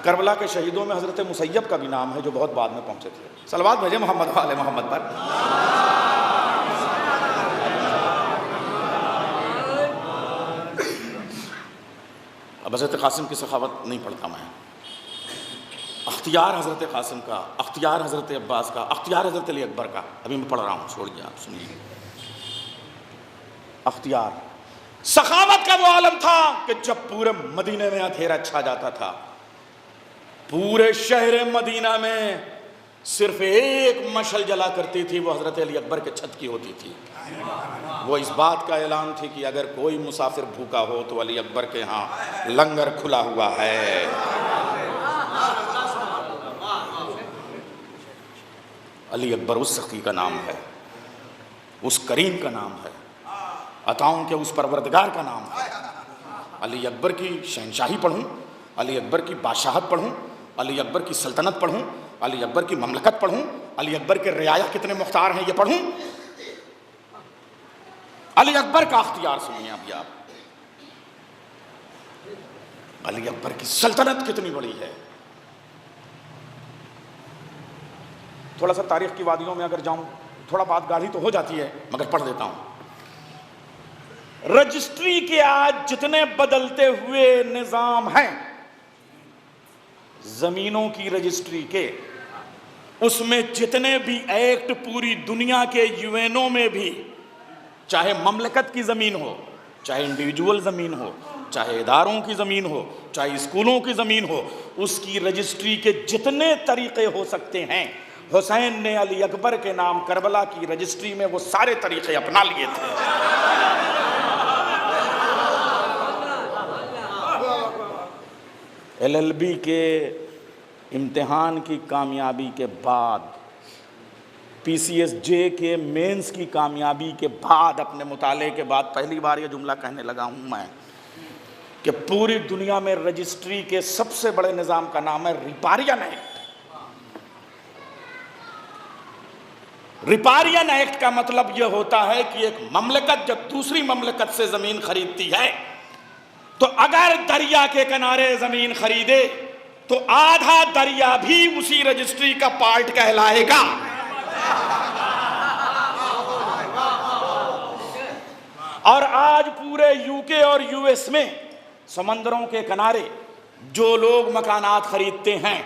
करबला के शहीदों में हज़रत मुसैयब का भी नाम है, जो बहुत बाद में पहुंचे थे। सलवात भेजे मोहम्मद वाले मोहम्मद पर। अब हज़रत कासिम की सखावत नहीं पढ़ता मैं। अख्तियार हज़रत कासिम का, अख्तियार हज़रत अब्बास का, अख्तियार हज़रत अली अकबर का अभी मैं पढ़ रहा हूँ, छोड़िए आप सुनिए। अख्तियार सखावत का वो आलम था कि जब पूरे मदीने में अंधेरा छा जाता था, पूरे शहर मदीना में सिर्फ एक मशल जला करती थी, वो हज़रत अली अकबर के छत की होती थी। वो इस बात का ऐलान थी कि अगर कोई मुसाफिर भूखा हो तो अली अकबर के यहाँ लंगर खुला हुआ है। अली अकबर उस सखी का नाम है, उस करीम का नाम है, अताओं के उस परवरदिगार का नाम है। अली अकबर की शहनशाही पढ़ूं, अली अकबर की बादशाहत पढ़ूं, अली अकबर की सल्तनत पढ़ूं, अली अकबर की ममलकत पढ़ूं, अली अकबर के रियाया कितने मुख्तार हैं ये पढ़ूं। अली अकबर का अख्तियार सुनिए अभी आप। अली अकबर की सल्तनत कितनी बड़ी है। थोड़ा सा तारीख की वादियों में अगर जाऊं, थोड़ा बात गाढ़ी तो हो जाती है, मगर पढ़ देता हूं। रजिस्ट्री के आज जितने बदलते हुए निजाम हैं, जमीनों की रजिस्ट्री के, उसमें जितने भी एक्ट पूरी दुनिया के यूएनओ में भी, चाहे ममलकत की ज़मीन हो, चाहे इंडिविजुअल ज़मीन हो, चाहे इदारों की ज़मीन हो, चाहे स्कूलों की ज़मीन हो, उसकी रजिस्ट्री के जितने तरीक़े हो सकते हैं, हुसैन ने अली अकबर के नाम करबला की रजिस्ट्री में वो सारे तरीक़े अपना लिए थे। LLB के इम्तिहान की कामयाबी के बाद, PCSJ के मेंस की कामयाबी के बाद, अपने मुताले के बाद पहली बार ये जुमला कहने लगा हूँ मैं कि पूरी दुनिया में रजिस्ट्री के सबसे बड़े निज़ाम का नाम है रिपारियन एक्ट। रिपारियन एक्ट का मतलब यह होता है कि एक ममलकत जब दूसरी ममलकत से ज़मीन खरीदती है, तो अगर दरिया के किनारे ज़मीन खरीदे तो आधा दरिया भी उसी रजिस्ट्री का पार्ट कहलाएगा। और आज पूरे यूके और यूएस में समंदरों के किनारे जो लोग मकानात खरीदते हैं,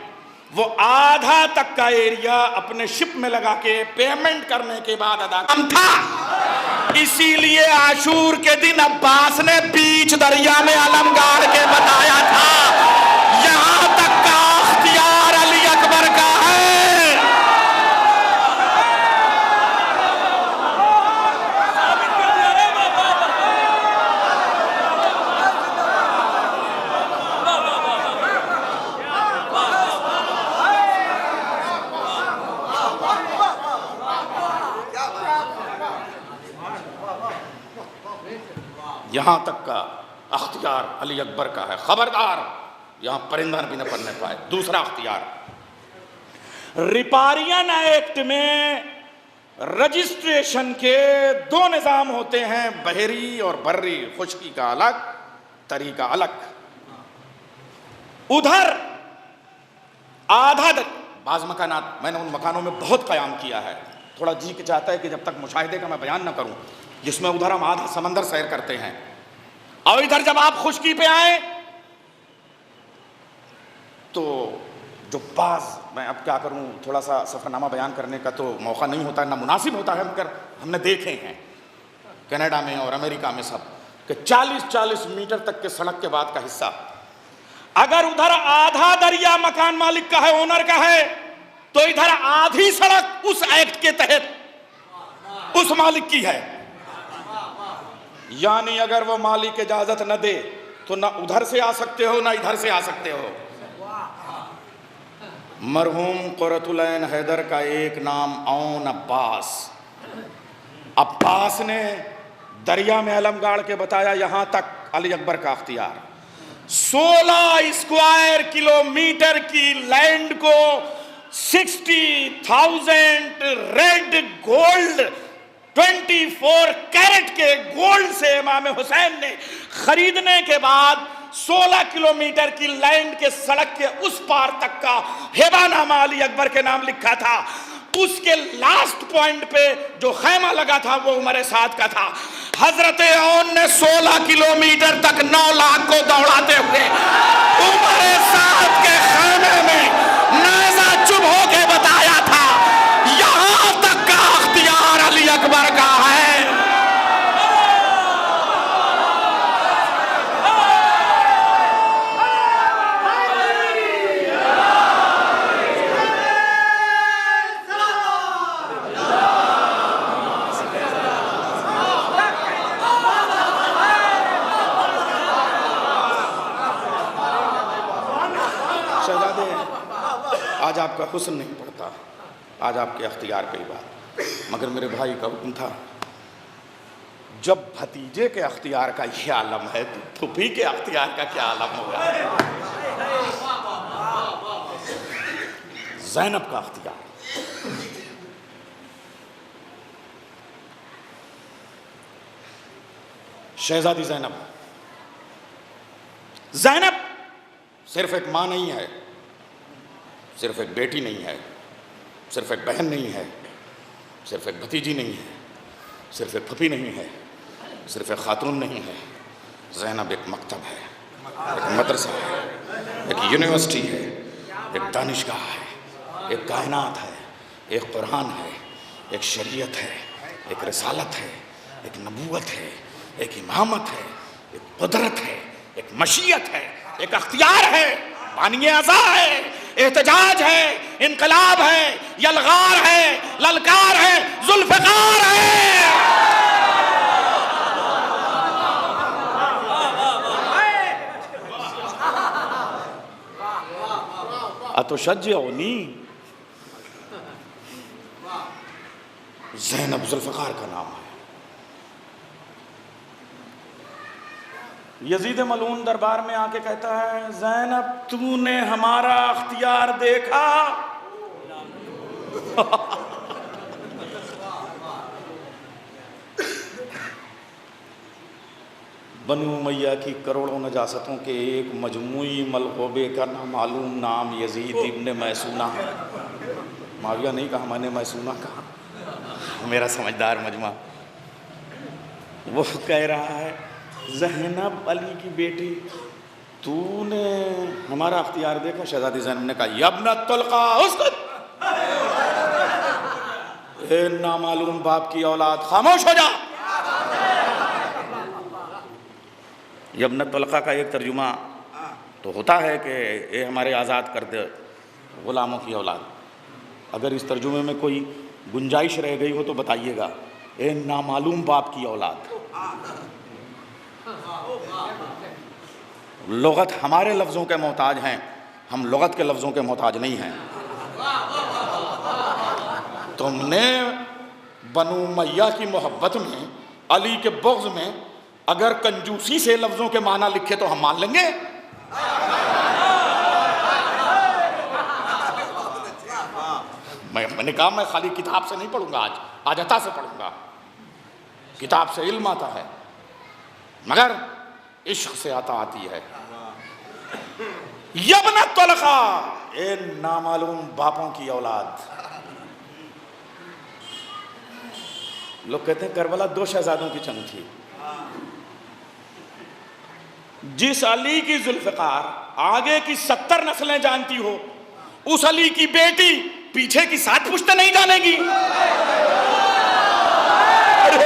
वो आधा तक का एरिया अपने शिप में लगा के पेमेंट करने के बाद अदा था। इसीलिए आशूर के दिन अब्बास ने बीच दरिया में अलम गाड़ के बताया था, यहां तक का अख्तियार अली अकबर का है। यहाँ तक का अख्तियार अली अकबर का है, खबरदार यहाँ परिंदा भी न पढ़ने पाए। दूसरा अख्तियार, रिपारियन एक्ट में रजिस्ट्रेशन के दो निज़ाम होते हैं, बहरी और बर्री, खुश्की का अलग, तरी का अलग। उधर आधा बाज़ मकानात, मैंने उन मकानों में बहुत क़याम किया है, थोड़ा जी के चाहता है कि जब तक मुशाहिदे का मैं बयान ना करूं, जिसमें उधर हम आधा समंदर सैर करते हैं और इधर जब आप खुश्की पे आए तो जो बाज़, मैं अब क्या करूं, थोड़ा सा सफ़रनामा बयान करने का तो मौका नहीं होता, ना मुनासिब होता है, मगर हमने देखे हैं कनाडा में और अमेरिका में सब कि 40-40 मीटर तक के सड़क के बाद का हिस्सा, अगर उधर आधा दरिया मकान मालिक का है, ओनर का है, तो इधर आधी सड़क उस एक्ट के तहत उस मालिक की है। यानी अगर वो मालिक इजाजत न दे तो ना उधर से आ सकते हो ना इधर से आ सकते हो। मरहूम कुर्रतुल ऐन हैदर का एक नाम औन अब्बास, अब्बास ने दरिया में अलम गाड़ के बताया यहां तक अली अकबर का अख्तियार। 16 स्क्वायर किलोमीटर की लैंड को 60,000 रेड गोल्ड 24 कैरेट के गोल्ड से इमाम हुसैन ने खरीदने के बाद 16 किलोमीटर की लैंड के सड़क के उस पार तक का हिबानामा अली अकबर के नाम लिखा था। उसके लास्ट पॉइंट पे जो खैमा लगा था वो उमर साद का था। हजरत औन ने 16 किलोमीटर तक 9 लाख को दौड़ाते हुए उमर साद के खैमे में नेज़ा चुभ होके बताया था यहां तक का अख्तियार अली अकबर का है। आज आपका हुस्न नहीं पड़ता, आज आपके अख्तियार पे ही बात, मगर मेरे भाई का हुक्म था, जब भतीजे के अख्तियार का ये आलम है तो फूफी के अख्तियार का क्या आलम होगा। ज़ैनब का अख्तियार, शहजादी ज़ैनब। ज़ैनब सिर्फ एक माँ नहीं है, सिर्फ एक बेटी नहीं है, सिर्फ एक बहन नहीं है, सिर्फ एक भतीजी नहीं है, सिर्फ एक फूफी नहीं है, सिर्फ एक खातून नहीं है। ज़ैनब एक मकतब है, एक मदरसा है, एक यूनिवर्सिटी है, एक दानिशगाह है, एक कायनात है, एक कुरान है, एक शरीयत है, एक रिसालत है, एक नबूवत है, एक इमामत है, एक कुदरत है, एक मशीयत है, एक अख्तियार है, बानिए अज़ा है, एहतजाज है, इनकलाब है, यलगार है, ललकार है, जुल्फ़िकार है। अतुशज्जिऊनी, ज़ैनब जुल्फ़िकार का नाम है। यजीद मलून दरबार में आके कहता है, ज़ैनब तूने हमारा अख्तियार देखा? बनु उमय्या की करोड़ों नजासतों के एक मजमूई मलगूबे का नामालूम नाम यजीद इब्न मैसूना है। माविया नहीं कहा मैंने, मैसूना कहा, मेरा समझदार मजमा। वो कह रहा है, ज़ैनब अली की बेटी, तूने हमारा अख्तियार देखा? शहजादी ज़ैनब ने कहा, यब्नत तुल्का उसकुत, ए नामालूम बाप की औलाद, खामोश हो जा। यब्नत तुल्का का एक तर्जुमा तो होता है कि ये हमारे आज़ाद कर दे ग़ुलामों की औलाद। अगर इस तर्जुमे में कोई गुंजाइश रह गई हो तो बताइएगा। ए नामालूम बाप की औलाद। लुगत हमारे लफ्ज़ों के मोहताज हैं, हम लुगत के लफ्ज़ों के मोहताज नहीं हैं। तुमने बनु उमय्या की मोहब्बत में, अली के बुग़्ज़ में अगर कंजूसी से लफ्जों के माना लिखे तो हम मान लेंगे। मैंने कहा मैं खाली किताब से नहीं पढ़ूंगा, आज अता से पढ़ूंगा। किताब से इल्म आता है मगर इश्क से आता आती है। यबना तलखा, ए नामालूम बापों की औलाद। लोग कहते हैं करबला 2 शहजादों की जंग थी। जिस अली की जुल्फ़िकार आगे की 70 नस्लें जानती हो, उस अली की बेटी पीछे की 7 पुश्तें नहीं जानेगी। अरे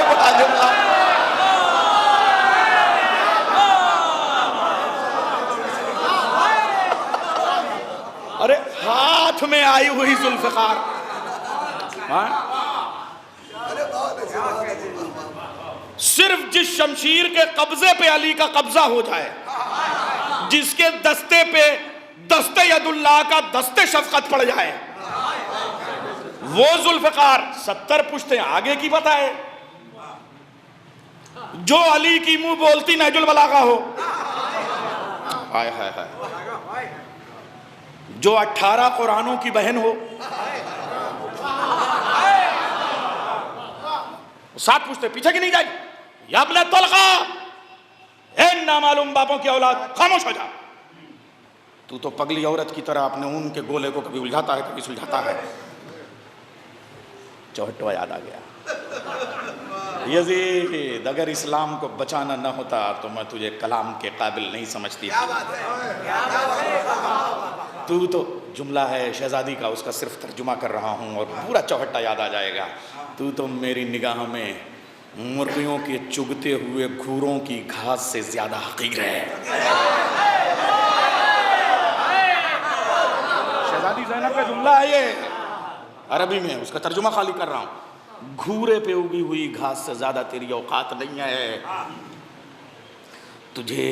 अरे हाथ में आई हुई जुल्फ़िकार, सिर्फ जिस शमशीर के कब्जे पे अली का कब्जा हो जाए, जिसके दस्ते पे दस्ते यदुल्लाह का दस्ते शफकत पड़ जाए, वो जुल्फ़िकार 70 पुश्तें आगे की बताए। जो अली की मुंह बोलती नहजुल बलागा हो, हाय हाय हाय, जो 18 कुरानों की बहन हो, 7 पुश्तें पीछे की नहीं जाएगी। याबना तलखा, ए नामालूम बापों की औलाद, खामोश हो जा। तू तो पगली औरत की तरह अपने ऊन के गोले को कभी उलझाता है कभी सुलझाता है। चौहटवा याद आ गया। यजीद, अगर इस्लाम को बचाना न होता तो मैं तुझे कलाम के काबिल नहीं समझती। तू तो जुमला है शहजादी का, उसका सिर्फ तर्जुमा कर रहा हूँ और पूरा चौहट्टा याद आ जाएगा। तू तो मेरी निगाह में मुर्गियों के चुगते हुए घूरों की घास से ज्यादा हकीर है। शहजादी ज़ैनब का जुमला है ये, अरबी में, उसका तर्जुमा खाली कर रहा हूँ। घूरे पे उगी हुई घास से ज्यादा तेरी औकात नहीं है। तुझे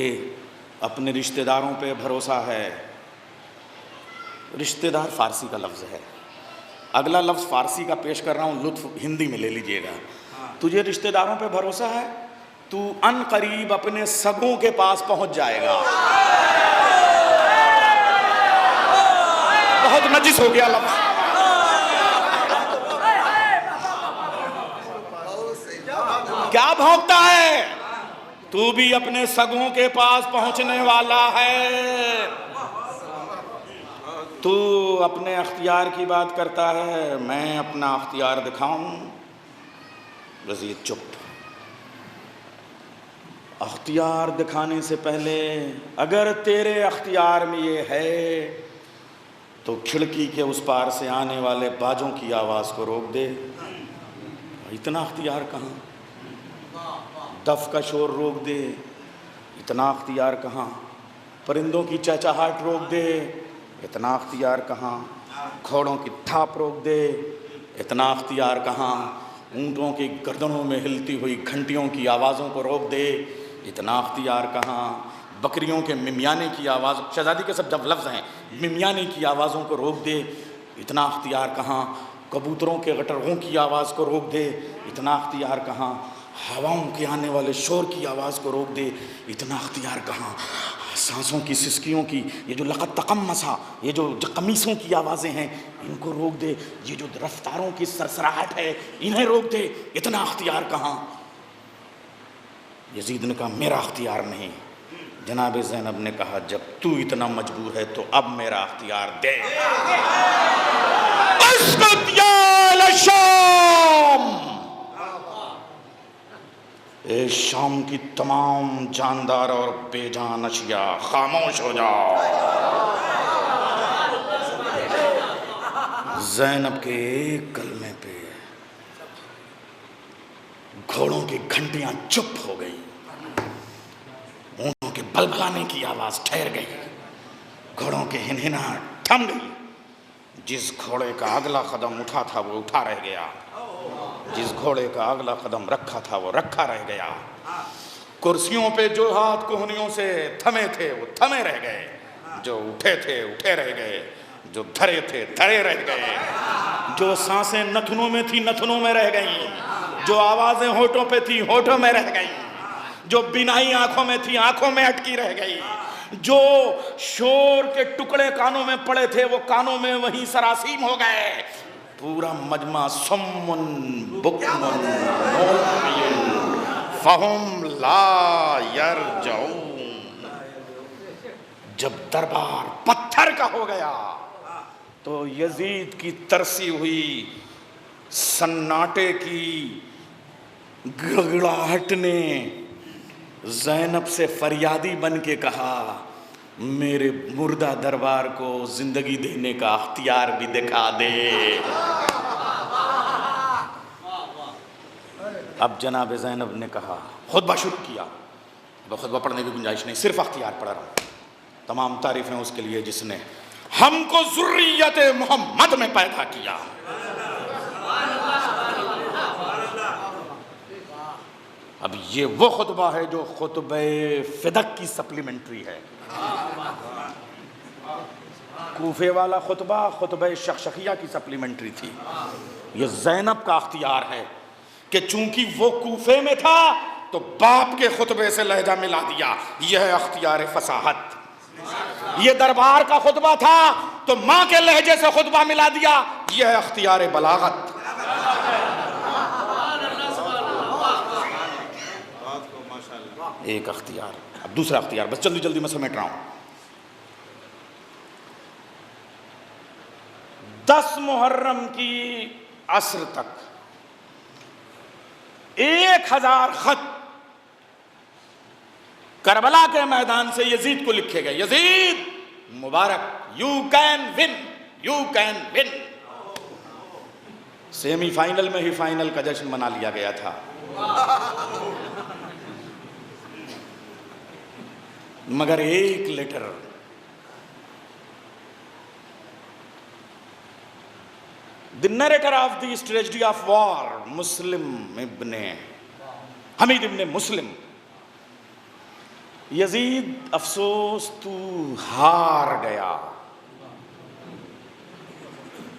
अपने रिश्तेदारों पे भरोसा है। रिश्तेदार फारसी का लफ्ज़ है, अगला लफ्ज़ फारसी का पेश कर रहा हूँ, लुत्फ हिंदी में ले लीजिएगा। तुझे रिश्तेदारों पे भरोसा है, तू अन करीब अपने सगों के पास पहुंच जाएगा। बहुत नजिस हो गया लफ्ज़। क्या भौंकता है? तू भी अपने सगों के पास पहुंचने वाला है। तू अपने अख्तियार की बात करता है, मैं अपना अख्तियार दिखाऊं? वज़ीर चुप। अख्तियार दिखाने से पहले अगर तेरे अख्तियार में ये है तो खिड़की के उस पार से आने वाले बाजों की आवाज़ को रोक दे। इतना अख्तियार कहाँ? दफ का शोर रोक दे। इतना अख्तियार कहाँ? परिंदों की चहचहाहट रोक दे। इतना अख्तियार कहाँ? घोड़ों की थाप रोक दे। इतना अख्तियार कहाँ? ऊँटों की गर्दनों में हिलती हुई घंटियों की आवाज़ों को रोक दे। इतना अख्तियार कहाँ? बकरियों के मिमियाने की आवाज़, शहजादी के सब जब लफ्ज़ हैं, मिमियाने की आवाज़ों को रोक दे। इतना अख्तियार कहाँ? कबूतरों के गटरों की आवाज़ को रोक दे। इतना अख्तियार कहाँ? हवाओं के आने वाले शोर की आवाज़ को रोक दे। इतना अख्तियार कहाँ? सांसों की सिसकियों की, ये जो लक़त तक़म्मसा, ये जो कमीसों की आवाज़ें हैं, इनको रोक दे। ये जो रफ्तारों की सरसराहट है, इन्हें रोक दे। इतना अख्तियार कहाँ? यजीद ने कहा मेरा अख्तियार नहीं। जनाब ज़ैनब ने कहा जब तू इतना मजबूर है तो अब मेरा अख्तियार दे। ए शाम की तमाम जानदार और बेजान अशिया खामोश हो जाओ। ज़ैनब के एक कलमे पे घोड़ों की घंटियां चुप हो गई। ऊँटों के बलबलाने की आवाज़ ठहर गई। घोड़ों के हिनहिनाहट थम गई। जिस घोड़े का अगला कदम उठा था वो उठा रह गया। जिस घोड़े का अगला कदम रखा था वो रखा रह गया। कुर्सियों पे जो हाथ कोहनियों से थमे थे वो थमे रह गए। जो उठे थे उठे रह गए। जो धरे थे धरे रह गए। जो सांसें नथनों में थी नथनों में रह गईं। जो आवाज़ें होठों पे थी होठों में रह गईं। जो बिनाई आंखों में थी आंखों में अटकी रह गई, जो शोर के टुकड़े कानों में पड़े थे वो कानों में वहीं सरासीम हो गए। पूरा मजमा सुम्मुन बुक्मुन फहुम ला यरजऊन। जब दरबार पत्थर का हो गया तो यजीद की तरसी हुई सन्नाटे की गिड़गिड़ाहट ने ज़ैनब से फरियादी बन के कहा, मेरे मुर्दा दरबार को जिंदगी देने का अख्तियार भी दिखा दे। अब जनाब ज़ैनब ने कहा, खुतबा शुरू किया। तो खुतबा पढ़ने की गुंजाइश नहीं, सिर्फ अख्तियार पढ़ रहा हूँ। तमाम तारीफें उसके लिए जिसने हमको ज़ुर्रियत मोहम्मद में पैदा किया। अब ये वो खुतबा है जो खुतबे फिदक की सप्लीमेंट्री है। कूफे वाला खुतबा खुतबे शख्शखिया की सप्लीमेंट्री थी। ये ज़ैनब का अख्तियार है कि चूंकि वो कूफे में था तो बाप के खुतबे से लहजा मिला दिया, यह है अख्तियार फसाहत। ये दरबार का खुतबा था तो माँ के लहजे से खुतबा मिला दिया, यह है अख्तियार बलागत। एक अख्तियार। अब दूसरा अख्तियार, बस जल्दी जल्दी मैं समेट रहा हूं। 10 मुहर्रम की असर तक 1000 खत करबला के मैदान से यजीद को लिखे गए। Yazid Mubarak, you can win, you can win. Semifinal में ही फाइनल का जश्न मना लिया गया था। मगर एक letter the narrator of the tragedy of war Muslim Ibne Hamid Ibne Muslim, Yazid अफसोस तू हार गया।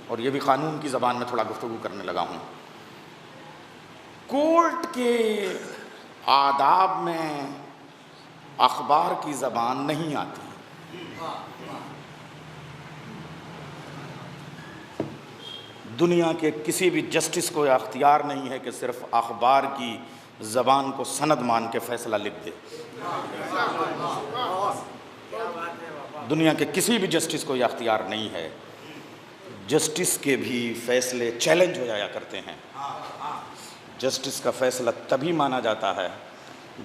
और ये भी कानून की जबान में थोड़ा गुफ्तगू करने लगा हूं। कोर्ट के आदाब में अखबार की जबान नहीं आती। दुनिया के किसी भी जस्टिस को यह अख्तियार नहीं है कि सिर्फ अखबार की जबान को सनद मान के फैसला लिख दे। दुनिया के किसी भी जस्टिस को यह अख्तियार नहीं है। जस्टिस के भी फैसले चैलेंज हो जाया करते हैं। जस्टिस का फैसला तभी माना जाता है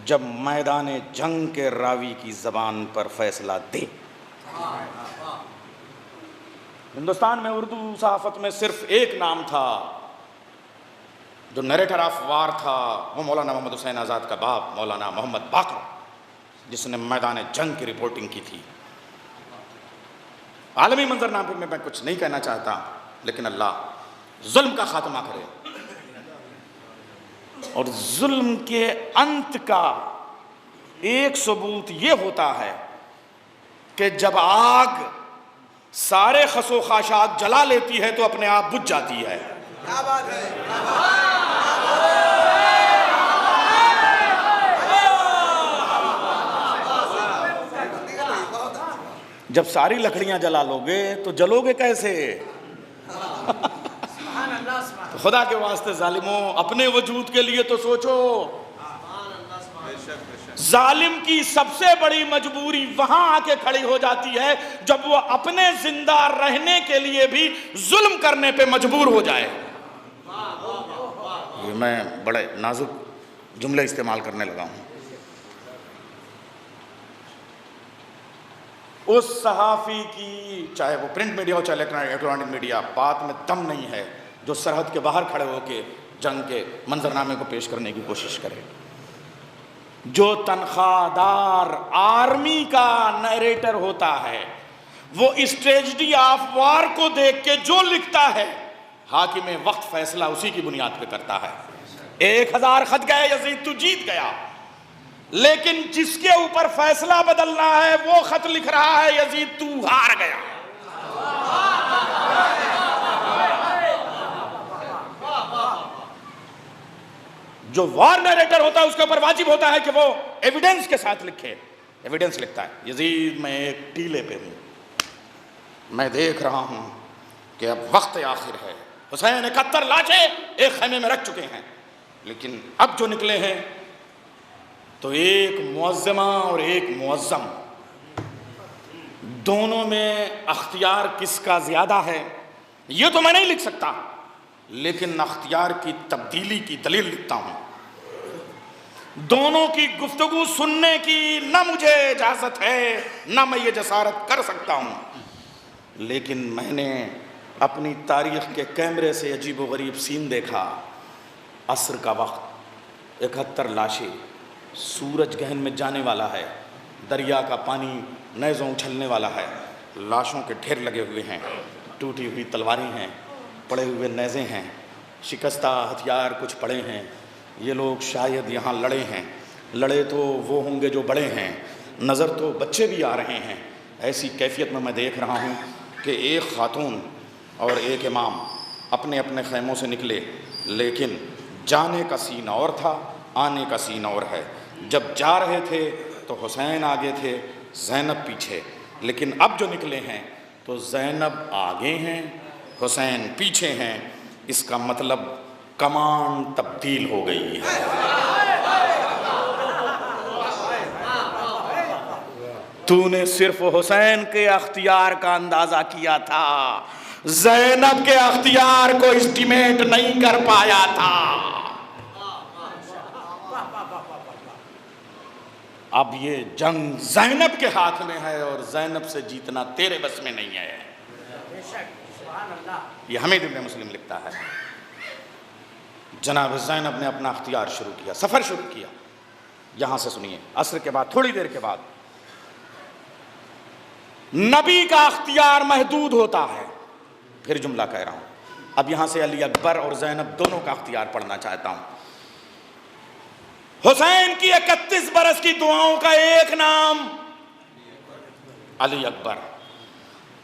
जब मैदान जंग के रावी की जबान पर फैसला दे। हिंदुस्तान में उर्दू सहाफत में सिर्फ एक नाम था जो नरेटर ऑफ वार था, वो मौलाना मोहम्मद हुसैन आज़ाद का बाप मौलाना मोहम्मद बाकर, जिसने मैदान जंग की रिपोर्टिंग की थी। आलमी मंजरनामे में मैं कुछ नहीं कहना चाहता, लेकिन अल्लाह जुल्म का खात्मा करे। और जुल्म के अंत का एक सबूत ये होता है कि जब आग सारे खसो खाशात जला लेती है तो अपने आप बुझ जाती है। क्या बात है? जब सारी लकड़ियां जला लोगे तो जलोगे कैसे? तो खुदा के वास्ते जालिमों, अपने वजूद के लिए तो सोचो। जालिम की सबसे बड़ी मजबूरी वहां आके खड़ी हो जाती है जब वो अपने जिंदा रहने के लिए भी जुल्म करने पे मजबूर हो जाए। ये मैं बड़े नाजुक जुमले इस्तेमाल करने लगा हूं। उस सहाफ़ी की, चाहे वो प्रिंट मीडिया हो चाहे इलेक्ट्रॉनिक मीडिया, बात में दम नहीं है जो सरहद के बाहर खड़े होकर जंग के मंजरनामे को पेश करने की कोशिश करे। जो तनख्वाहदार आर्मी का नरेटर होता है वो इस ट्रेजेडी ऑफ वार को देख के जो लिखता है, हाकिम वक्त फैसला उसी की बुनियाद पे करता है। 1000 खत गए, यजीद तू जीत गया, लेकिन जिसके ऊपर फैसला बदलना है वो खत लिख रहा है, यजीद तू हार गया। जो वार नरेटर होता है उसके ऊपर वाजिब होता है कि वो एविडेंस के साथ लिखे। एविडेंस लिखता है, यजीद मैं एक टीले पे हूँ, मैं देख रहा हूँ कि अब वक्त आखिर है। हुसैन 71 लाशें एक खैमे में रख चुके हैं, लेकिन अब जो निकले हैं तो एक मुअज्जमा और एक मुअज्जम, दोनों में अख्तियार किसका ज्यादा है ये तो मैं नहीं लिख सकता, लेकिन अख्तियार की तब्दीली की दलील लिखता हूं। दोनों की गुफ्तगू सुनने की न मुझे इजाजत है न मैं ये जसारत कर सकता हूं, लेकिन मैंने अपनी तारीख के कैमरे से अजीब व गरीब सीन देखा। असर का वक्त, 71 लाशें, सूरज गहन में जाने वाला है, दरिया का पानी नेज़ों उछलने वाला है, लाशों के ढेर लगे हुए हैं, टूटी हुई तलवारें हैं, पड़े हुए नेज़े हैं, शिकस्ता हथियार कुछ पड़े हैं। ये लोग शायद यहाँ लड़े हैं, लड़े तो वो होंगे जो बड़े हैं, नज़र तो बच्चे भी आ रहे हैं। ऐसी कैफियत में मैं देख रहा हूँ कि एक खातून और एक इमाम अपने अपने खैमों से निकले, लेकिन जाने का सीन और था, आने का सीन और है। जब जा रहे थे तो हुसैन आगे थे, ज़ैनब पीछे, लेकिन अब जो निकले हैं तो ज़ैनब आगे हैं, हुसैन पीछे हैं। इसका मतलब कमान तब्दील हो गई है। तूने सिर्फ हुसैन के अख्तियार का अंदाजा किया था, ज़ैनब के अख्तियार को एस्टिमेट नहीं कर पाया था। अब ये जंग ज़ैनब के हाथ में है और ज़ैनब से जीतना तेरे बस में नहीं है। ये हमीद इब्न मुस्लिम लिखता है। जनाब ज़ैनब ने अपना अख्तियार शुरू किया, सफ़र शुरू किया। यहाँ से सुनिए, असर के बाद थोड़ी देर के बाद नबी का अख्तियार महदूद होता है। फिर जुमला कह रहा हूँ, अब यहाँ से अली अकबर और ज़ैनब दोनों का अख्तियार पढ़ना चाहता हूँ। हुसैन की 31 बरस की दुआओं का एक नाम अली अकबर,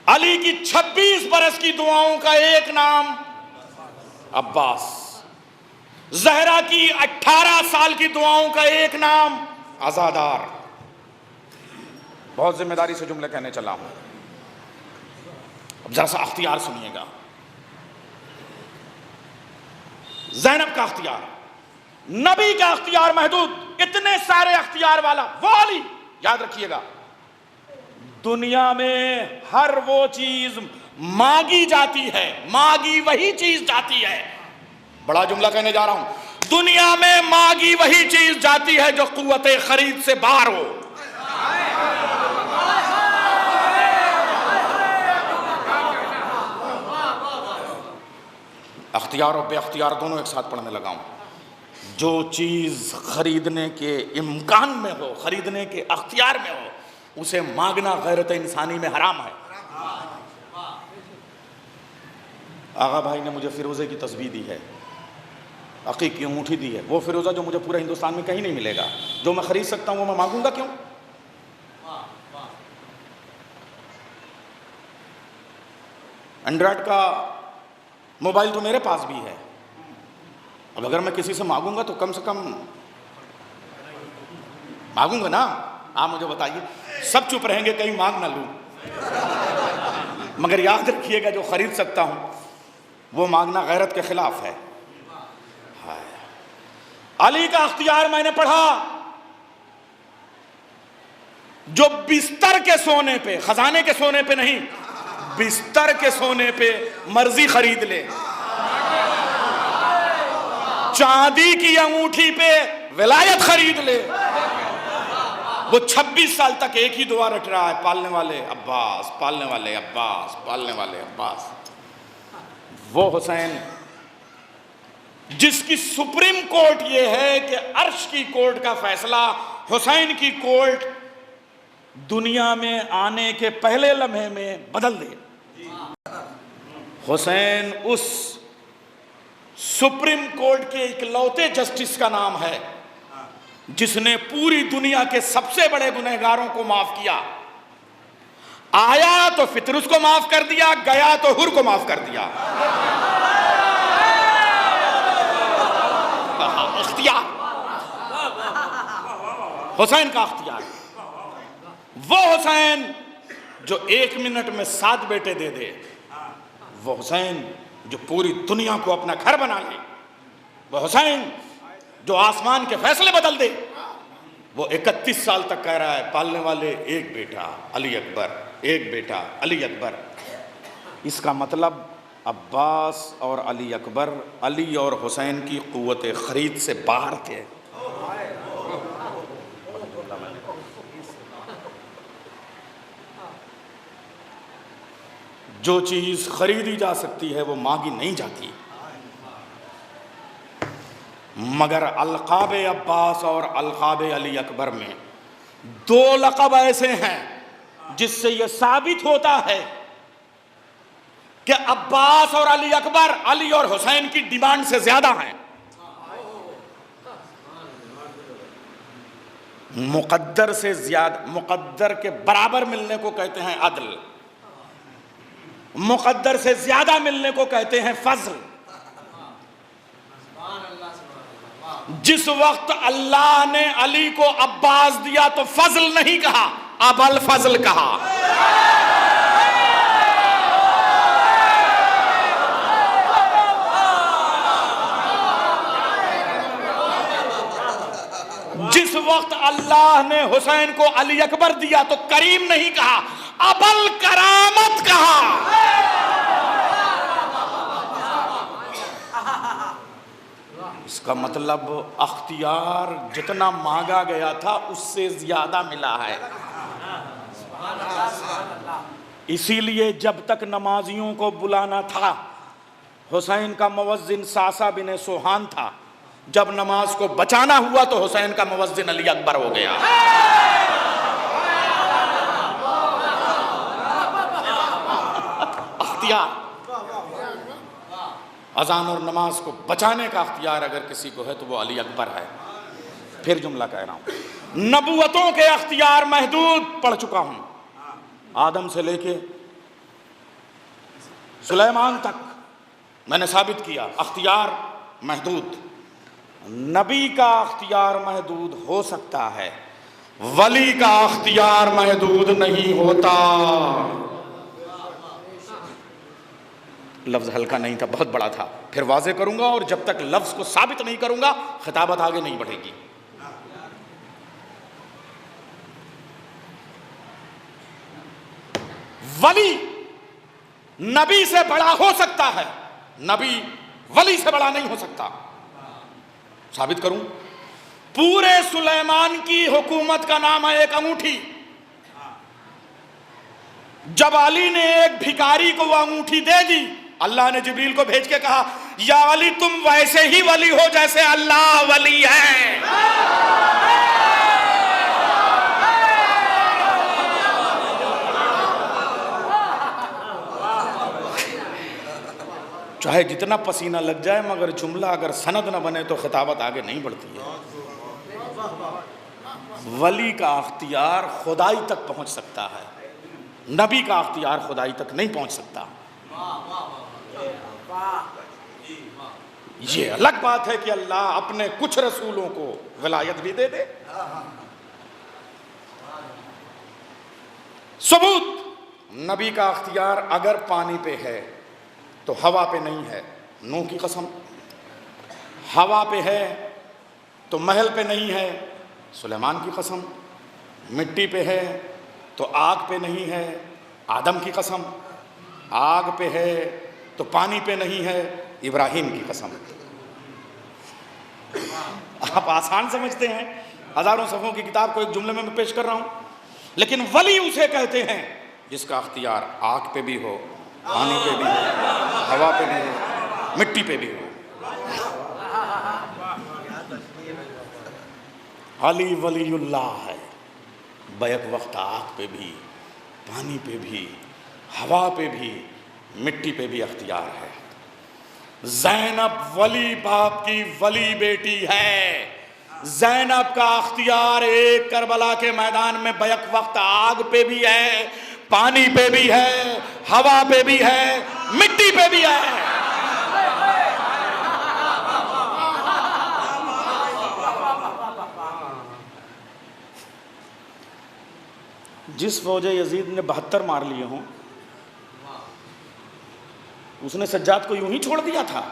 अली की 26 बरस की दुआओं का एक नाम अब्बास, ज़हरा की 18 साल की दुआओं का एक नाम आज़ादार। बहुत जिम्मेदारी से जुमले कहने चला हूं, अब जरा सा अख्तियार सुनिएगा। ज़ैनब का अख्तियार, नबी का अख्तियार महदूद, इतने सारे अख्तियार वाला वो अली। याद रखिएगा, दुनिया में हर वो चीज मांगी जाती है, मांगी वही चीज जाती है। बड़ा जुमला कहने जा रहा हूं, दुनिया में मांगी वही चीज जाती है जो कुव्वते खरीद से बाहर हो। अख्तियार और बेअख्तियार दोनों एक साथ पढ़ने लगा हूं। जो चीज़ खरीदने के इम्कान में हो, खरीदने के अख्तियार में हो, उसे मांगना गैरत इंसानी में हराम है। आगा भाई ने मुझे फिरोज़े की तस्बीह दी है, अकीक की अंगूठी दी है, वो फिरोज़ा जो मुझे पूरे हिंदुस्तान में कहीं नहीं मिलेगा, जो मैं खरीद सकता हूँ वो मैं मांगूंगा क्यों? एंड्रॉयड का मोबाइल तो मेरे पास भी है, अब अगर मैं किसी से मांगूंगा तो कम से कम मांगूंगा ना। आप मुझे बताइए, सब चुप रहेंगे कहीं मांग ना लूं, मगर याद रखिएगा जो खरीद सकता हूं वो मांगना गैरत के खिलाफ है। अली का अख्तियार मैंने पढ़ा, जो बिस्तर के सोने पे, खजाने के सोने पे नहीं, बिस्तर के सोने पे मर्जी खरीद ले, चांदी की अंगूठी पे विलायत खरीद ले, वो 26 साल तक एक ही दुआ रट रहा है, पालने वाले अब्बास, पालने वाले अब्बास, पालने वाले अब्बास। वो हुसैन जिसकी सुप्रीम कोर्ट ये है कि अर्श की कोर्ट का फैसला हुसैन की कोर्ट दुनिया में आने के पहले लम्हे में बदल दे। हुसैन उस सुप्रीम कोर्ट के इकलौते जस्टिस का नाम है जिसने पूरी दुनिया के सबसे बड़े गुनहगारों को माफ किया। आया तो फितरुस को माफ कर दिया, गया तो हुर को माफ कर दिया। हुसैन का अख्तियार। वो हुसैन जो 1 मिनट में 7 बेटे दे दे, वो हुसैन जो पूरी दुनिया को अपना घर बना ले, वो हुसैन जो आसमान के फैसले बदल दे, वो 31 साल तक कह रहा है पालने वाले एक बेटा अली अकबर, एक बेटा अली अकबर। इसका मतलब अब्बास और अली अकबर अली और हुसैन की क़ुव्वत ख़रीद से बाहर थे। जो चीज़ खरीदी जा सकती है वो मांगी नहीं जाती, मगर अलक़ाब अब्बास और अलक़ाब अली अकबर में 2 लक़ब ऐसे हैं जिससे यह साबित होता है कि अब्बास और अली अकबर अली और हुसैन की डिमांड से ज्यादा हैं। मुक़द्दर से ज्यादा, मुक़द्दर के बराबर मिलने को कहते हैं अदल, मुक़द्दर से ज्यादा मिलने को कहते हैं फज़ल। जिस वक्त अल्लाह ने अली को अब्बास दिया तो फज़ल नहीं कहा, अबल फज़ल कहा। जिस वक्त अल्लाह ने हुसैन को अली अकबर दिया तो करीम नहीं कहा, अबल करामत कहा। इसका मतलब अख्तियार जितना मांगा गया था उससे ज्यादा मिला है। इसीलिए जब तक नमाजियों को बुलाना था, हुसैन का मुवज्जिन सासा बिन सोहान था, जब नमाज को बचाना हुआ तो हुसैन का मुवज्जिन अली अकबर हो गया। अख्तियार, अजान और नमाज को बचाने का अख्तियार अगर किसी को है तो वो अली अकबर है। फिर जुमला कह रहा हूं, नबुवतों के अख्तियार महदूद पढ़ चुका हूं, आदम से लेके सुलेमान तक मैंने साबित किया अख्तियार महदूद। नबी का अख्तियार महदूद हो सकता है, वली का अख्तियार महदूद नहीं होता। लफ्ज हल्का नहीं था, बहुत बड़ा था, फिर वाज़े करूंगा, और जब तक लफ्ज को साबित नहीं करूंगा खिताबत आगे नहीं बढ़ेगी। वली नबी से बड़ा हो सकता है, नबी वली से बड़ा नहीं हो सकता। साबित करूं, पूरे सुलेमान की हुकूमत का नाम है एक अंगूठी। जब अली ने एक भिखारी को वो अंगूठी दे दी, अल्लाह ने जिब्रील को भेज के कहा, या अली तुम वैसे ही वली हो जैसे अल्लाह वली है। चाहे जितना पसीना लग जाए, मगर जुमला अगर सनद न बने तो खिताबत आगे नहीं बढ़ती है। वली का अख्तियार खुदाई तक पहुंच सकता है, नबी का अख्तियार खुदाई तक नहीं पहुंच सकता। ये अलग बात है कि अल्लाह अपने कुछ रसूलों को विलायत भी दे दे। सबूत, नबी का अख्तियार अगर पानी पे है तो हवा पे नहीं है, नूह की कसम। हवा पे है तो महल पे नहीं है, सुलेमान की कसम। मिट्टी पे है तो आग पे नहीं है, आदम की कसम। आग पे है तो पानी पे नहीं है, इब्राहिम की कसम। आप आसान समझते हैं, हजारों सफ़ों की किताब को एक जुमले में मैं पेश कर रहा हूं, लेकिन वली उसे कहते हैं जिसका अख्तियार आग पे भी हो, पानी पे भी हो, हवा पे भी हो, मिट्टी पे भी हो। अली वलीउल्लाह है, बैक वक्त आग पे भी, पानी पे भी, हवा पे भी, मिट्टी पे भी अख्तियार है। ज़ैनब वली बाप की वली बेटी है। ज़ैनब का अख्तियार एक करबला के मैदान में बैक वक्त आग पे भी है, पानी पे भी है, हवा पे भी है, मिट्टी पे भी है। जिस फौज यजीद ने 72 मार लिए हों, उसने सज्जाद को यूं ही छोड़ दिया था?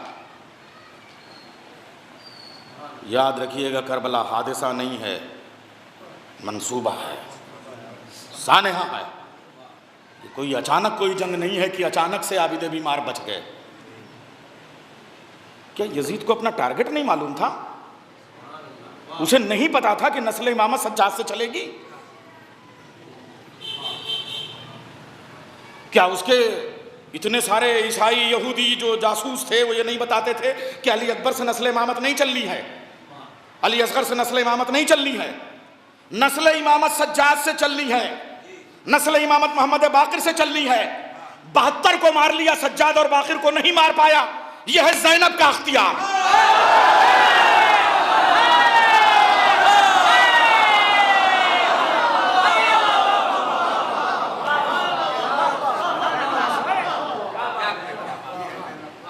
याद रखिएगा, करबला हादसा नहीं है, मंसूबा है, सानेहा है। कोई अचानक कोई जंग नहीं है कि अचानक से आबिद बीमार बच गए। क्या यजीद को अपना टारगेट नहीं मालूम था? उसे नहीं पता था कि नस्ल इमामत सज्जाद से चलेगी? क्या उसके इतने सारे ईसाई यहूदी जो जासूस थे वो ये नहीं बताते थे कि अली अकबर से नस्ल इमामत नहीं चलनी है, अली असगर से नस्ल इमामत नहीं चलनी है, नस्ल इमामत सज्जाद से चलनी है, नस्ल इमामत मोहम्मद बाकिर से चलनी है। 72 को मार लिया, सज्जाद और बाकिर को नहीं मार पाया। यह है ज़ैनब का अख्तियार।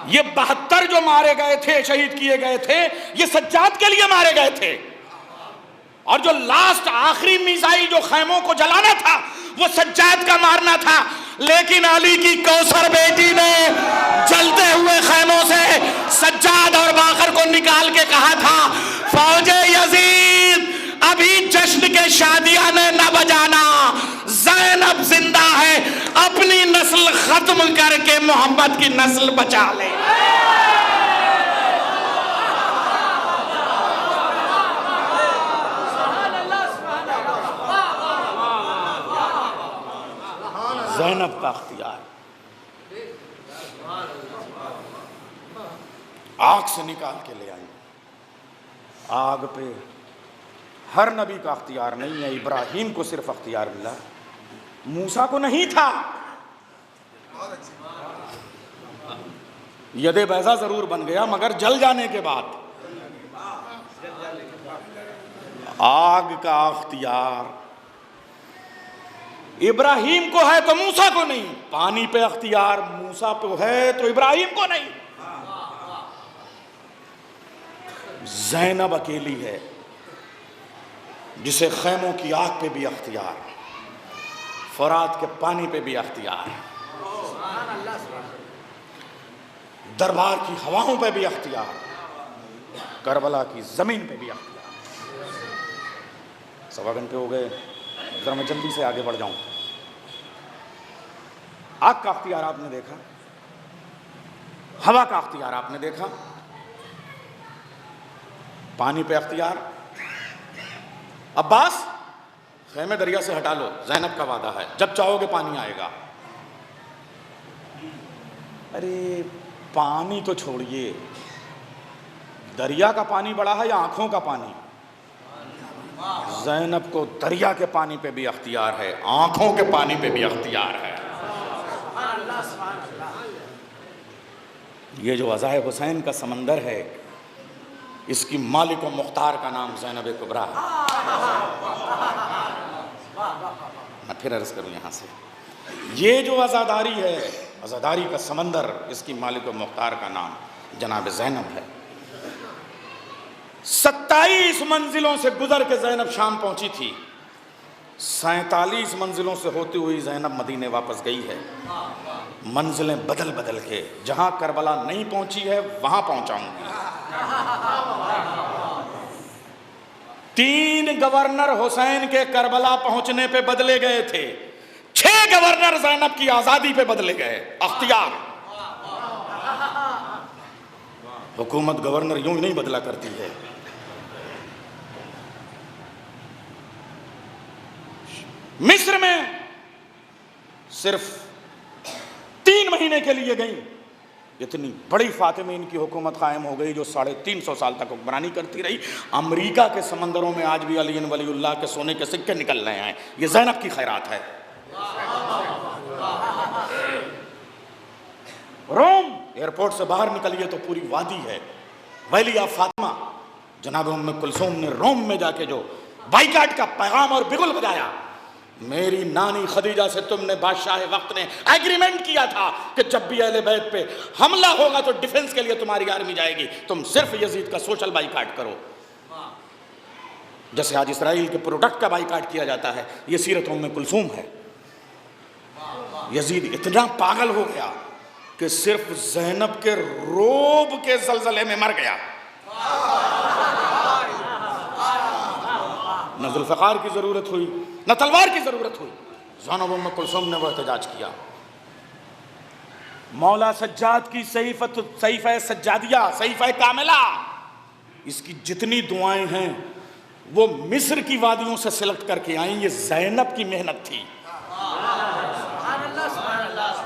ये 72 जो मारे गए थे, शहीद किए गए थे, ये सज्जाद के लिए मारे गए थे। और जो लास्ट आखिरी मिसाइल जो खैमों को जलाना था वो सज्जाद का मारना था। लेकिन अली की कौसर बेटी ने जलते हुए खैमों से सज्जाद और बाकर को निकाल के कहा था, फौजे यजीद अभी जश्न के शादियाने न बजाना, ज़ैनब जिंदा है, अपनी नस्ल खत्म करके मोहम्मद की नस्ल बचा ले। ज़ैनब का अख्तियार आग से निकाल के ले आई। आग पे हर नबी का अख्तियार नहीं है। इब्राहीम को सिर्फ अख्तियार मिला, मूसा को नहीं था। यदे बैजा जरूर बन गया मगर जल जाने के बाद। आग का अख्तियार इब्राहीम को है तो मूसा को नहीं। पानी पे अख्तियार मूसा पे है तो इब्राहीम को नहीं। ज़ैनब अकेली है जिसे खैमों की आग पे भी अख्तियार, फरात के पानी पे भी अख्तियार, दरबार की हवाओं पे भी अख्तियार, करबला की जमीन पे भी अख्तियार। 1.25 घंटे हो गए, जरा मैं जल्दी से आगे बढ़ जाऊं। आग का अख्तियार आपने देखा, हवा का अख्तियार आपने देखा, पानी पे अख्तियार। अब्बास खेमे दरिया से हटा लो, ज़ैनब का वादा है, जब चाहोगे पानी आएगा। अरे पानी तो छोड़िए, दरिया का पानी बड़ा है या आंखों का पानी? ज़ैनब को दरिया के पानी पे भी अख्तियार है, आंखों के पानी पे भी अख्तियार है। ये जो अज़ाए हुसैन का समंदर है, इसकी मालिक व मुख्तार का नाम ज़ैनब कुबरा है। मैं फिर अर्ज़ करूँ यहाँ से, ये जो आज़ादारी है, आज़ादारी का समंदर, इसकी मालिक व मुख्तार का नाम जनाब ज़ैनब है। 27 मंजिलों से गुजर के ज़ैनब शाम पहुंची थी। 47 मंजिलों से होती हुई ज़ैनब मदीने वापस गई है। मंजिलें बदल बदल के, जहां करबला नहीं पहुंची है वहां पहुंचाऊंगी। 3 गवर्नर हुसैन के करबला पहुंचने पे बदले गए थे, 6 गवर्नर ज़ैनब की आजादी पे बदले गए। अख्तियार, हुकूमत गवर्नर यूं ही नहीं बदला करती है। मिस्र में सिर्फ 3 महीने के लिए गई, इतनी बड़ी फातिमीन की हुकूमत कायम हो गई जो 350 साल तक हुक्मरानी करती रही। अमेरिका के समंदरों में आज भी अली वलीउल्लाह के सोने के सिक्के निकल रहे हैं। ये ज़ैनब की खैरात है। रोम एयरपोर्ट से बाहर निकलिए तो पूरी वादी है। वैली ऑफ फातिमा, जनाब उम्मे कुलसूम ने रोम में जाके जो बाइकाट का पैगाम और बिगुल बजाया, मेरी नानी खदीजा से तुमने बादशाह वक्त ने एग्रीमेंट किया था कि जब भी अहले बैत पे हमला होगा तो डिफेंस के लिए तुम्हारी आर्मी जाएगी, तुम सिर्फ यजीद का सोशल बाइकाट करो। जैसे आज इसराइल के प्रोडक्ट का बाइकाट किया जाता है, ये सीरत उम्मे कुलसूम है। यजीद इतना पागल हो गया कि सिर्फ ज़ैनब के रोब के जलजले में मर गया। न जुल्फ़िकार की ज़रूरत हुई, न तलवार की ज़रूरत हुई, ज़ैनब उम्मे कुलसूम ने वो एहतजाज किया। मौला सज्जाद की सहीफ़ा सज्जादिया, सहीफ़ा कामिला, इसकी जितनी दुआएं हैं वो मिस्र की वादियों से सिलेक्ट करके आई। ये ज़ैनब की मेहनत थी।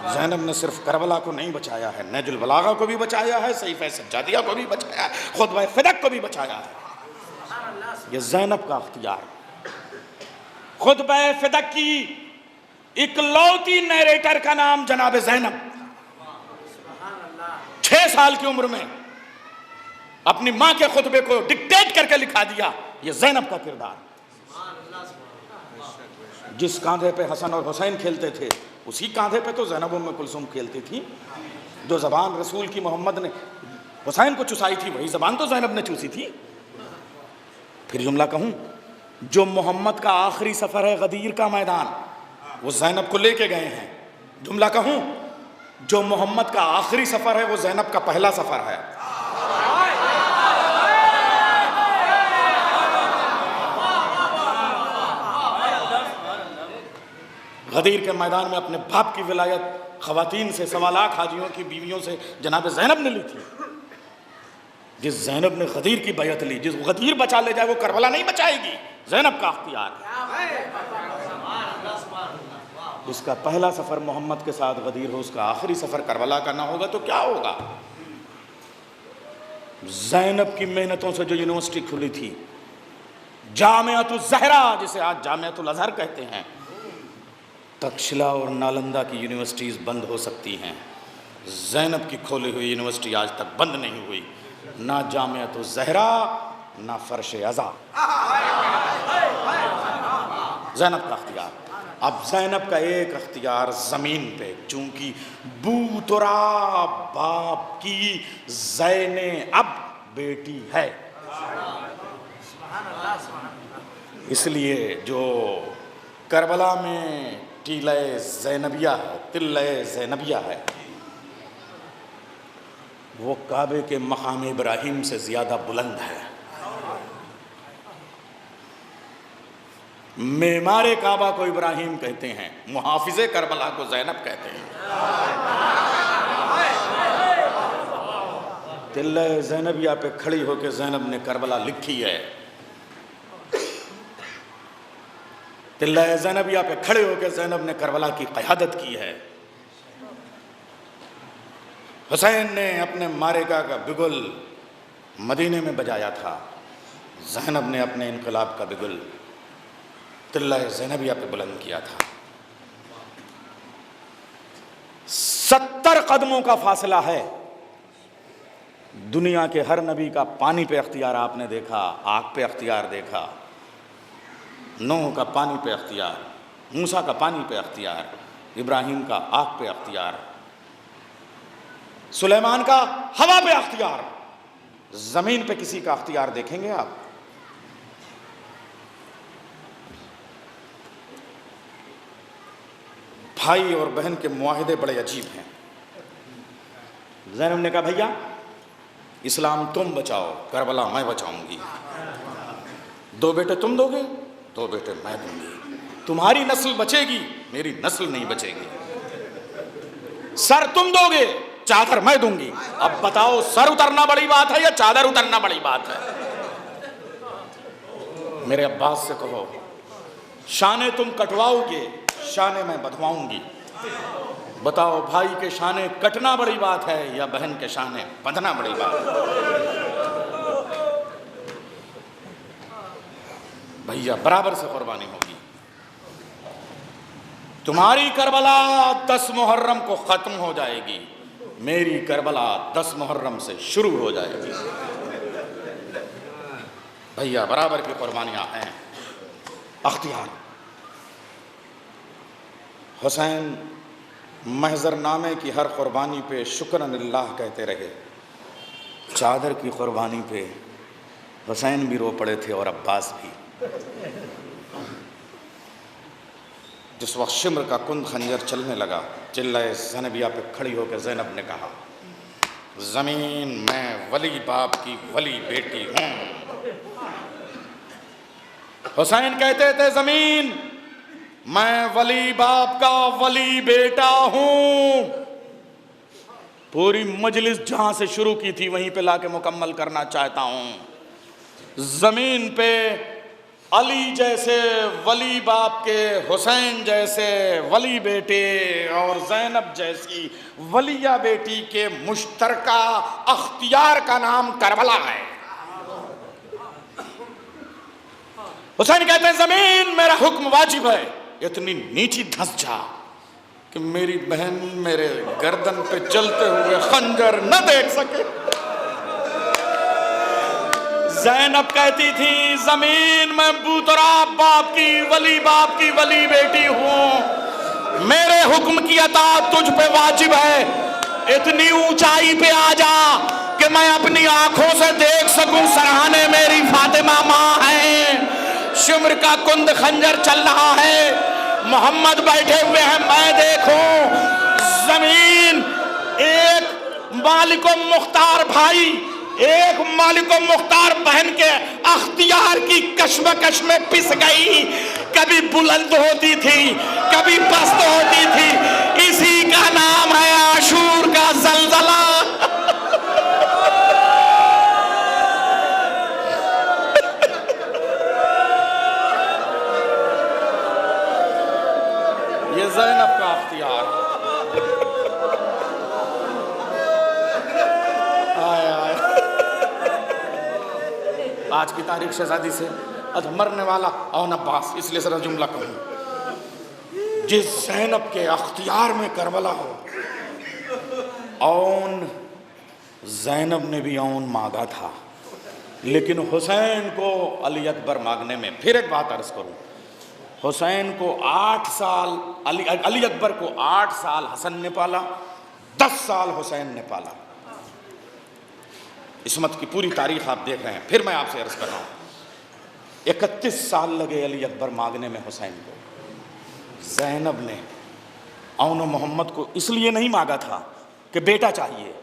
ज़ैनब ने सिर्फ करबला को नहीं बचाया है, नहजुल बलागा को भी बचाया है, सहीफ़ा सज्जादिया को भी बचाया है, खुतबा फ़िदक को भी बचाया है। ये ज़ैनब का अख्तियार। खुतबा फ़िदक की इकलौती नैरेटर का नाम जनाब ज़ैनब। 6 साल की उम्र में अपनी मां के खुतबे को डिक्टेट करके लिखा दिया। ये ज़ैनब का किरदार। जिस कांधे पे हसन और हुसैन खेलते थे, उसी कांधे पे तो ज़ैनब उम्मे कुलसूम खेलती थी। जो ज़बान रसूल की मोहम्मद ने हुसैन को चुसाई थी, वही ज़बान तो ज़ैनब ने चूसी थी। फिर जुमला कहूँ, जो मोहम्मद का आखिरी सफ़र है गदीर का मैदान, वो ज़ैनब को लेके गए हैं। जुमला कहूँ, जो मोहम्मद का आखिरी सफ़र है वो ज़ैनब का पहला सफ़र है। गदीर के मैदान में अपने बाप की विलायत ख़वातीन से, 1.25 लाख हाजियों की बीवियों से जनाब ज़ैनब ने ली थी। जिस ज़ैनब ने गदीर की बैयत ली, जिस गदीर बचा ले जाए वो करबला नहीं बचाएगी। ज़ैनब का अख्तियार। इसका पहला सफ़र मोहम्मद के साथ गदीर हो, उसका आखिरी सफ़र करबला का ना होगा तो क्या होगा। ज़ैनब की मेहनतों से जो यूनिवर्सिटी खुली थी, जामिअतुल ज़हरा, जिसे आज जामिअतुल अज़हर कहते हैं, तक्षशिला और नालंदा की यूनिवर्सिटीज़ बंद हो सकती हैं, ज़ैनब की खोली हुई यूनिवर्सिटी आज तक बंद नहीं हुई। ना जामिअतुल ज़हरा, ना फ़र्श अज़ा। ज़ैनब का अख्तियार। अब ज़ैनब का एक अख्तियार ज़मीन पे, चूंकि बूतरा बाप की ज़ैने अब बेटी है, इसलिए जो करबला में टीले ज़ैनबिया है, तिल्ले ज़ैनबिया है, वो काबे के मकाम इब्राहिम से ज़्यादा बुलंद है। मेमारे काबा को इब्राहिम कहते हैं, मुहाफिज़े करबला को ज़ैनब कहते हैं। तिल्ले ज़ैनबिया पे खड़ी होकर ज़ैनब ने करबला लिखी है। तिल्ले ज़ैनबिया पे खड़े होकर ज़ैनब ने करबला की क़यादत की है। हुसैन ने अपने मारेगा का बिगुल मदीने में बजाया था, ज़ैनब ने अपने इनकलाब का बिगुल तिल्ले ज़ैनबिया पे बुलंद किया था। 70 कदमों का फासला है। दुनिया के हर नबी का पानी पे अख्तियार आपने देखा, आग पे अख्तियार देखा। नूह का पानी पे अख्तियार, मूसा का पानी पे अख्तियार, इब्राहिम का आग पे अख्तियार, सुलेमान का हवा पे अख्तियार। ज़मीन पे किसी का अख्तियार देखेंगे आप? भाई और बहन के मुआहिदे बड़े अजीब हैं। ज़ैनब ने कहा, भैया इस्लाम तुम बचाओ, करबला मैं बचाऊंगी। 2 बेटे तुम दोगे, 2 बेटे मैं दूंगी। तुम्हारी नस्ल बचेगी, मेरी नस्ल नहीं बचेगी। सर तुम दोगे, चादर मैं दूंगी। अब बताओ, सर उतरना बड़ी बात है या चादर उतरना बड़ी बात है? मेरे अब्बास से कहो, शाने तुम कटवाओगे, शाने मैं बंधवाऊंगी। बताओ, भाई के शाने कटना बड़ी बात है या बहन के शाने बंधना बड़ी बात है? भैया बराबर से कुर्बानी होगी। तुम्हारी करबला 10 मुहर्रम को ख़त्म हो जाएगी, मेरी करबला 10 मुहर्रम से शुरू हो जाएगी। भैया बराबर की कुर्बानियाँ हैं। अख्तियार हुसैन महजरनामे की हर कुर्बानी पे शुक्रनिल्लाह कहते रहे। चादर की कुर्बानी पे हुसैन भी रो पड़े थे और अब्बास भी। जिस वक्त शिम्र का कुंद खंजर चलने लगा, चिल्लाए ज़ैनबिया पे खड़ी होकर ज़ैनब ने कहा, ज़मीन, मैं वली बाप की वली बेटी हूँ। हुसैन कहते थे, ज़मीन, मैं वली बाप का वली बेटा हूँ। पूरी मजलिस जहाँ से शुरू की थी वहीं पे लाके मुकम्मल करना चाहता हूँ। ज़मीन पे अली जैसे वली बाप के, हुसैन जैसे वली बेटे और ज़ैनब जैसी वलिया बेटी के मुश्तरका अख्तियार का नाम करबला है। हुसैन कहते हैं, ज़मीन, मेरा हुक्म वाजिब है, इतनी नीची धंस जा कि मेरी बहन मेरे गर्दन पे चलते हुए खंजर न देख सके। ज़ैनब कहती थी, ज़मीन, मैं बूतरा बाप की वली बेटी हूँ, मेरे हुक्म की अताअत तुझ पे वाजिब है। इतनी ऊंचाई पे आ जा कि मैं अपनी आंखों से देख सकूं सरहाने मेरी फातिमा माँ है। शिम्र का कुंद खंजर चल रहा है, मोहम्मद बैठे हुए हैं, मैं देखूं। ज़मीन, एक मालिको मुख्तार भाई, एक मालिको मुख्तार बहन के अख्तियार की कश्मकश में पिस गई। कभी बुलंद होती थी, कभी पस्त होती थी। इसी का नाम है आशूर का जलजला। ये ज़ैनब का अख्तियार। आज की तारीख शहजादी से आज मरने वाला औन अब्बास, इसलिए सरा जुमला कहूँ, जिस ज़ैनब के अख्तियार में करबला हो। औन, ज़ैनब ने भी औन मांगा था, लेकिन हुसैन को अली अकबर मांगने में, फिर एक बात अर्ज करूँ, हुसैन को 8 साल, अली अकबर को 8 साल हसन ने पाला, 10 साल हुसैन ने पाला। इस्मत की पूरी तारीख आप देख रहे हैं। फिर मैं आपसे अर्ज कर रहा हूँ, 31 साल लगे अली अकबर मांगने में हुसैन को। ज़ैनब ने औन मोहम्मद को इसलिए नहीं मांगा था कि बेटा चाहिए,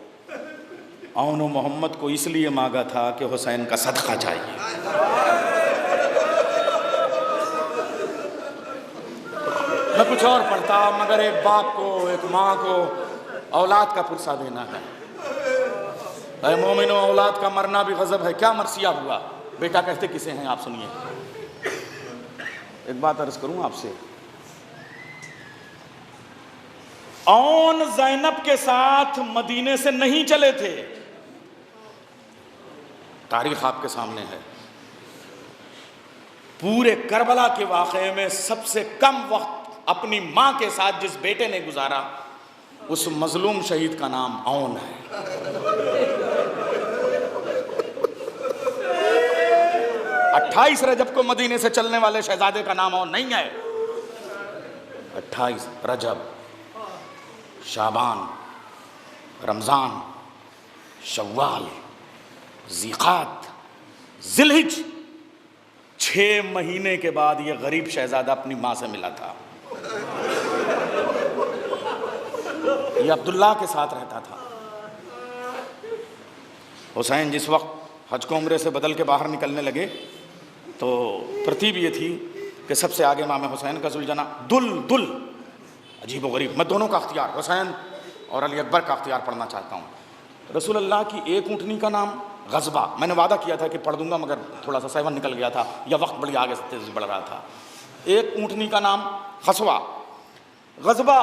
औन मोहम्मद को इसलिए मांगा था कि हुसैन का सदका चाहिए। मैं कुछ और पढ़ता, मगर एक बाप को, एक माँ को औलाद का पुरसा देना है। अरे मोमिनो, औलाद का मरना भी गजब है। क्या मरसिया हुआ, बेटा कहते किसे हैं आप सुनिए। एक बात अर्ज करूं आपसे, औन ज़ैनब के साथ मदीने से नहीं चले थे, तारीख आपके सामने है। पूरे करबला के वाक़े में सबसे कम वक्त अपनी मां के साथ जिस बेटे ने गुजारा, उस मजलूम शहीद का नाम औन है। 28 रजब को मदीने से चलने वाले शहजादे का नाम औन नहीं है। 28 रजब, शाबान, रमज़ान, शव्वाल, ज़ीक़ात, ज़िलहिज, 6 महीने के बाद ये गरीब शहजादा अपनी माँ से मिला था। ये अब्दुल्ला के साथ रहता था। हुसैन जिस वक्त हज को उम्रे से बदल के बाहर निकलने लगे तो तरतीब ये थी कि सबसे आगे इमाम हुसैन का जुलजना, दुल अजीब व गरीब। मैं दोनों का अख्तियार, हुसैन और अली अकबर का अख्तियार पढ़ना चाहता हूँ। रसूल अल्लाह की एक ऊँटनी का नाम गज़बा, मैंने वादा किया था कि पढ़ दूंगा, मगर थोड़ा सा सेवन निकल गया था या वक्त बड़ी आगे से तेज़ बढ़ रहा था। एक ऊँटनी का नाम खसवा। गज़बा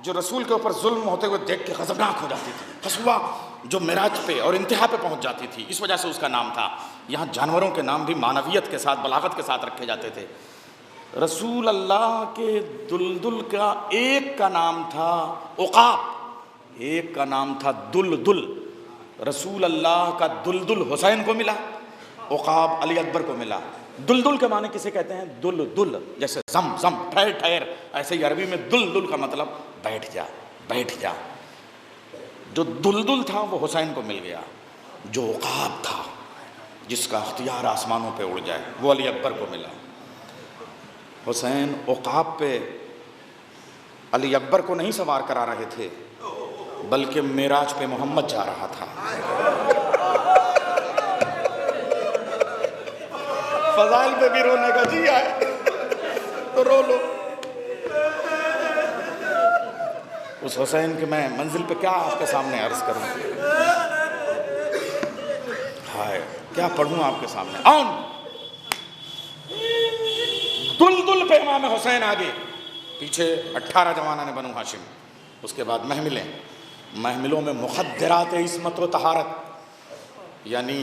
जो रसूल के ऊपर जुल्म होते हुए देख के गज़बनाक हो जाती थी, खसवा जो मिराज पे और इंतहा पे पहुंच जाती थी, इस वजह से उसका नाम था। यहाँ जानवरों के नाम भी मानवियत के साथ, बलागत के साथ रखे जाते थे। रसूल अल्लाह के दुलदुल का एक का नाम था उक़ाब, एक का नाम था दुल। रसूल अल्लाह का दुलदुल हुसैन को मिला, उक़ाब अली अकबर को मिला। दुलदुल के माने किसे कहते हैं? दुल, जैसे जम ठहर, ऐसे ही अरबी में दुल का मतलब बैठ जा। जो दुलदुल था वो हुसैन को मिल गया। जो उक़ाब था जिसका अख्तियार आसमानों पे उड़ जाए, वो अली अकबर को मिला। हुसैन उकाब पे अली अकबर को नहीं सवार करा रहे थे, बल्कि मेराज पे मोहम्मद जा रहा था। फजाइल पे भी रोने का जी आए तो रो लो। उस हुसैन की मैं मंजिल पे क्या आपके सामने अर्ज करूं, हाय क्या पढ़ूं आपके सामने। आउन दुल पे इमाम हुसैन आगे, पीछे 18 जवाना ने बनु हाशिम, उसके बाद महमिलों में मुखद्दरात इस्मत व तहारत, यानी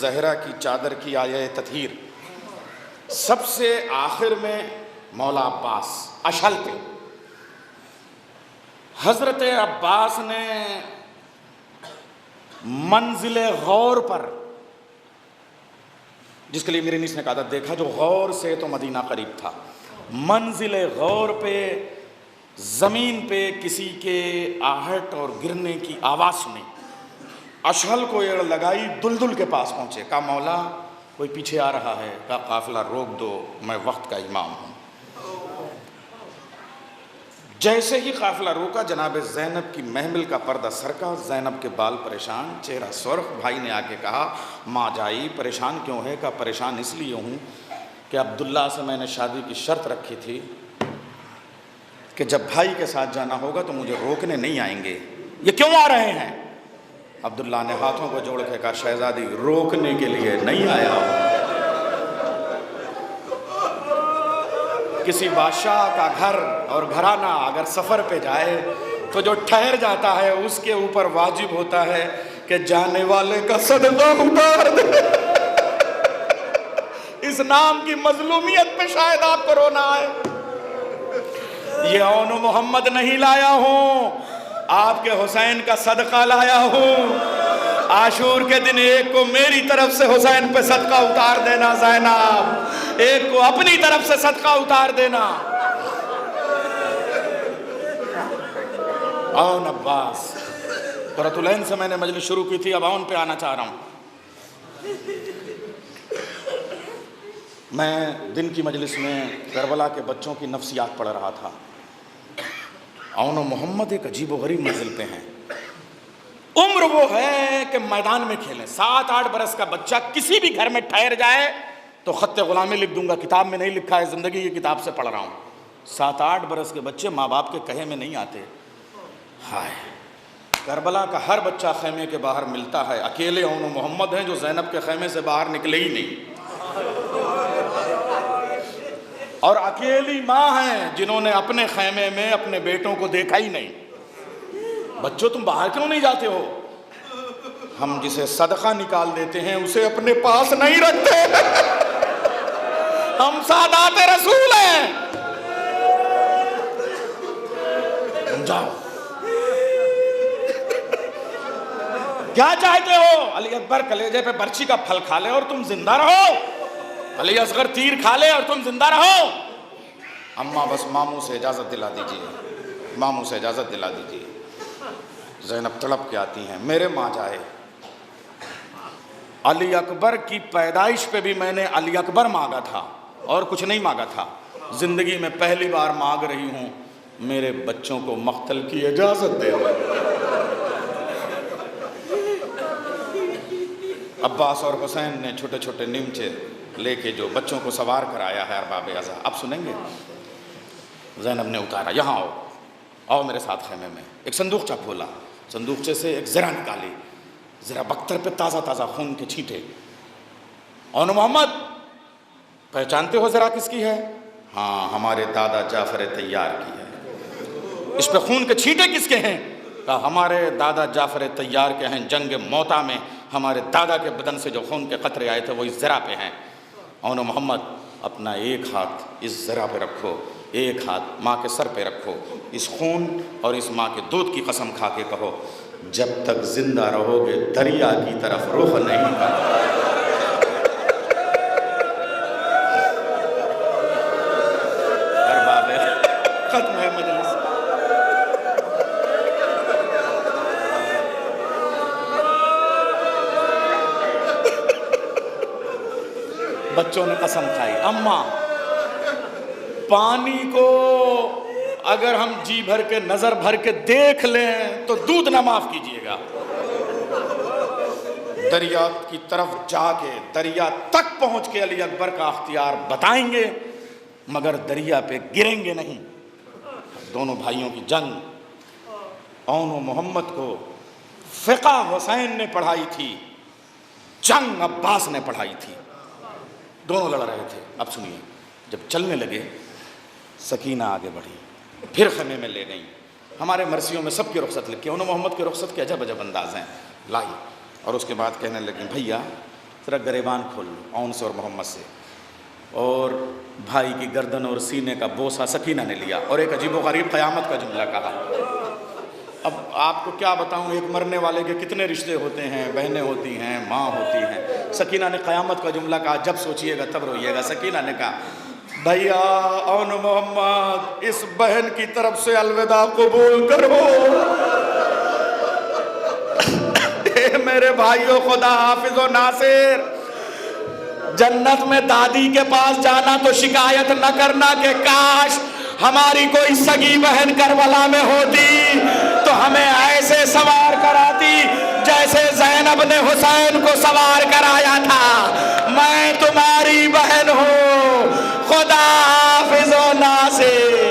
जहरा की चादर की आया ततहीर, सबसे आखिर में मौला अब्बास अशल पे। हजरत अब्बास ने मंजिल गौर पर, जिसके लिए मेरे नीस ने कहा था, देखा जो गौर से तो मदीना करीब था, मंजिल गौर पे जमीन पे किसी के आहट और गिरने की आवाज सुनी, अशहल को एड़ लगाई, दुलदुल के पास पहुंचे, कहा मौला कोई पीछे आ रहा है, कहा काफिला रोक दो, मैं वक्त का इमाम हूं। जैसे ही काफिला रोका, जनाब ज़ैनब की महमिल का पर्दा सरका, ज़ैनब के बाल परेशान, चेहरा सुर्ख। भाई ने आके कहा माँ जाई परेशान क्यों है? कहा परेशान इसलिए हूँ कि अब्दुल्ला से मैंने शादी की शर्त रखी थी कि जब भाई के साथ जाना होगा तो मुझे रोकने नहीं आएंगे, ये क्यों आ रहे हैं? अब्दुल्ला ने हाथों को जोड़ के कहा शहजादी रोकने के लिए नहीं आया हूँ। किसी बादशाह का घर और घराना अगर सफ़र पे जाए तो जो ठहर जाता है उसके ऊपर वाजिब होता है कि जाने वाले का सदका उतार दे। इस नाम की मजलूमियत पे शायद आपको रोना आए। ये औनो मोहम्मद नहीं लाया हूँ, आपके हुसैन का सदका लाया हूँ। आशूर के दिन एक को मेरी तरफ से हुसैन पे सदका उतार देना ज़ैनब, एक को अपनी तरफ से सदका उतार देना। औन अब्बास, कुर्रतुल-ऐन से मैंने मजलिस शुरू की थी, अब औन पे आना चाह रहा हूँ। मैं दिन की मजलिस में करबला के बच्चों की नफ्सियात पढ़ रहा था। औन मोहम्मद एक अजीब व गरीब मंजिल पे हैं। उम्र वो है कि मैदान में खेलें। 7-8 बरस का बच्चा किसी भी घर में ठहर जाए तो खत्ते गुलामी लिख दूंगा, किताब में नहीं लिखा है, जिंदगी की किताब से पढ़ रहा हूँ। 7-8 बरस के बच्चे माँ बाप के कहे में नहीं आते। हाय, करबला का हर बच्चा खैमे के बाहर मिलता है, अकेले औन मोहम्मद हैं जो ज़ैनब के खैमे से बाहर निकले ही नहीं, और अकेली माँ हैं जिन्होंने अपने खैमे में अपने बेटों को देखा ही नहीं। बच्चों तुम बाहर क्यों नहीं जाते हो? हम जिसे सदका निकाल देते हैं उसे अपने पास नहीं रखते। हम सादाते रसूल हैं। तुम जाओ, क्या चाहते हो? अली अकबर कलेजे पे बर्छी का फल खा ले और तुम जिंदा रहो, अली असगर तीर खा ले और तुम जिंदा रहो। अम्मा बस मामू से इजाजत दिला दीजिए, मामू से इजाजत दिला दीजिए। ज़ैनब तड़प के आती हैं, मेरे माँ जाए। अली अकबर की पैदाइश पे भी मैंने अली अकबर मांगा था और कुछ नहीं मांगा था। जिंदगी में पहली बार मांग रही हूँ मेरे बच्चों को मख्तल की इजाजत दे। अब्बास और हुसैन ने छोटे छोटे निमचे लेके जो बच्चों को सवार कराया है अरबाब अज़ा, अब सुनेंगे। ज़ैनब ने उतारा, यहाँ आओ, आओ मेरे साथ खैमे में। एक संदूकचा खोला, संदूकचे से एक ज़रा निकाली, ज़रा बख्तर पे ताज़ा ताज़ा खून के छींटे। औन मोहम्मद, पहचानते हो ज़रा किसकी है? हाँ, हमारे दादा जाफ़र तैयार की है। इस पे खून के छींटे किसके हैं? कहा हमारे दादा जाफ़र तैयार के हैं। जंग मौता में हमारे दादा के बदन से जो खून के कतरे आए थे वो इस ज़रा पे हैं। औन मोहम्मद, अपना एक हाथ इस ज़रा पे रखो, एक हाथ माँ के सर पे रखो, इस खून और इस माँ के दूध की कसम खा के कहो जब तक जिंदा रहोगे दरिया की तरफ रुख नहीं करना। खत्म है मजलिस। बच्चों ने कसम खाई, अम्मा पानी को अगर हम जी भर के नजर भर के देख लें तो दूध ना माफ कीजिएगा, दरिया की तरफ जाके दरिया तक पहुंच के अली अकबर का अख्तियार बताएंगे मगर दरिया पे गिरेंगे नहीं। दोनों भाइयों की जंग, औन मोहम्मद को फ़िक़ा हुसैन ने पढ़ाई थी, जंग अब्बास ने पढ़ाई थी, दोनों लड़ रहे थे। अब सुनिए, जब चलने लगे सकीना आगे बढ़ी, फिर ख़ैमे में ले गई। हमारे मरसियों में सबकी रुखसत लिखी, औन मोहम्मद की रुखसत के अजब अजब अंदाज़ हैं, लाई। और उसके बाद कहने लगी, भैया ज़रा गरेबान खोल लो औन से और मोहम्मद से। और भाई की गर्दन और सीने का बोसा सकीना ने लिया और एक अजीबोगरीब क़यामत का जुमला कहा। अब आपको क्या बताऊं, एक मरने वाले के कितने रिश्ते होते हैं, बहनें होती हैं, माँ होती हैं। सकीना ने क़यामत का जुमला कहा, जब सोचिएगा तब रोइएगा। सकीना ने कहा, भैया औन मोहम्मद इस बहन की तरफ से अलविदा कबूल करो। मेरे भाइयों, खुदा हाफिज और नासिर, जन्नत में दादी के पास जाना तो शिकायत न करना कि काश हमारी कोई सगी बहन करबला में होती तो हमें ऐसे सवार कराती जैसे ज़ैनब ने हुसैन को सवार कराया था। मैं तुम्हारी बहन हूँ, खुदा हाफिज और नासिर।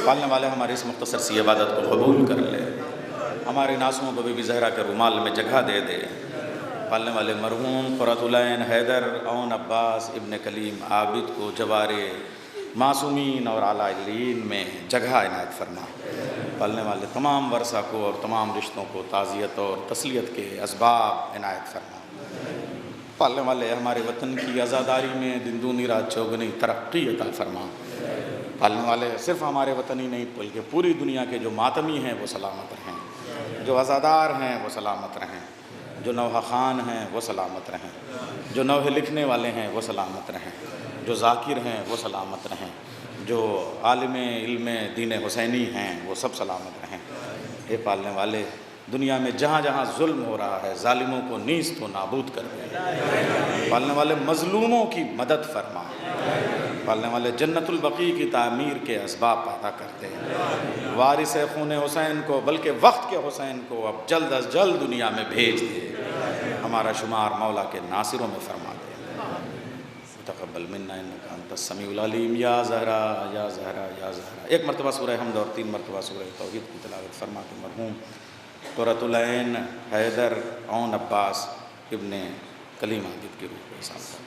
पालने वाले हमारी इस मुख्तसर सी इबादत को कबूल कर ले, हमारे नासुओं को बीबी ज़हरा के रुमाल में जगह दे दे। पालने वाले मरहूम क़ुर्रतुल-ऐन हैदर औन अब्बास इब्न कलीम आबिद को जवारे मासूमीन और आला इल्लीन में जगह इनायत फरमा। पालने वाले तमाम वर्सा को और तमाम रिश्तों को ताज़ियत और तस्लियत के असबाब इनायत फरमा। पालने वाले हमारे वतन की आज़ादारी में दिन दूनी रात चौगुनी तरक्की अता फरमा। पालने वाले सिर्फ हमारे वतन ही नहीं बल्कि पूरी दुनिया के जो मातमी हैं वो सलामत रहें, जो आज़ादार हैं वो सलामत रहें, जो नौहा ख़ान हैं वो सलामत रहें, जो नौहे लिखने वाले हैं वो सलामत रहें, जो ज़ाकिर हैं वो सलामत रहें, जो आलिम इल्म दीन हुसैनी हैं वो सब सलामत रहें। ये पालने वाले दुनिया में जहाँ जहाँ जुल्म हो रहा है ज़ालिमों को नीस्त व नाबूद कर दे। पालने वाले मज़लूमों की मदद फरमा। पालने वाले जन्नतुल बकी की तामीर के असबाब पैदा करते हैं। वारिस खून हुसैन को बल्कि वक्त के हुसैन को अब जल्द अज जल्द दुनिया में भेज दे। हमारा शुमार मौला के नासिरों में फरमा दे। तक़ब्बल मिन्ना इन्नका अंतस समीउल अलीम। या ज़हरा या ज़हरा या ज़हरा। एक मरतबा सूरह हमद और 3 मरतबा सूरह तौहीद की तिलावत फरमा के मरहूम क़ुर्रतुल-ऐन हैदर औन अब्बास इब्न कलीम आबिद की रूह को हिसाब कर।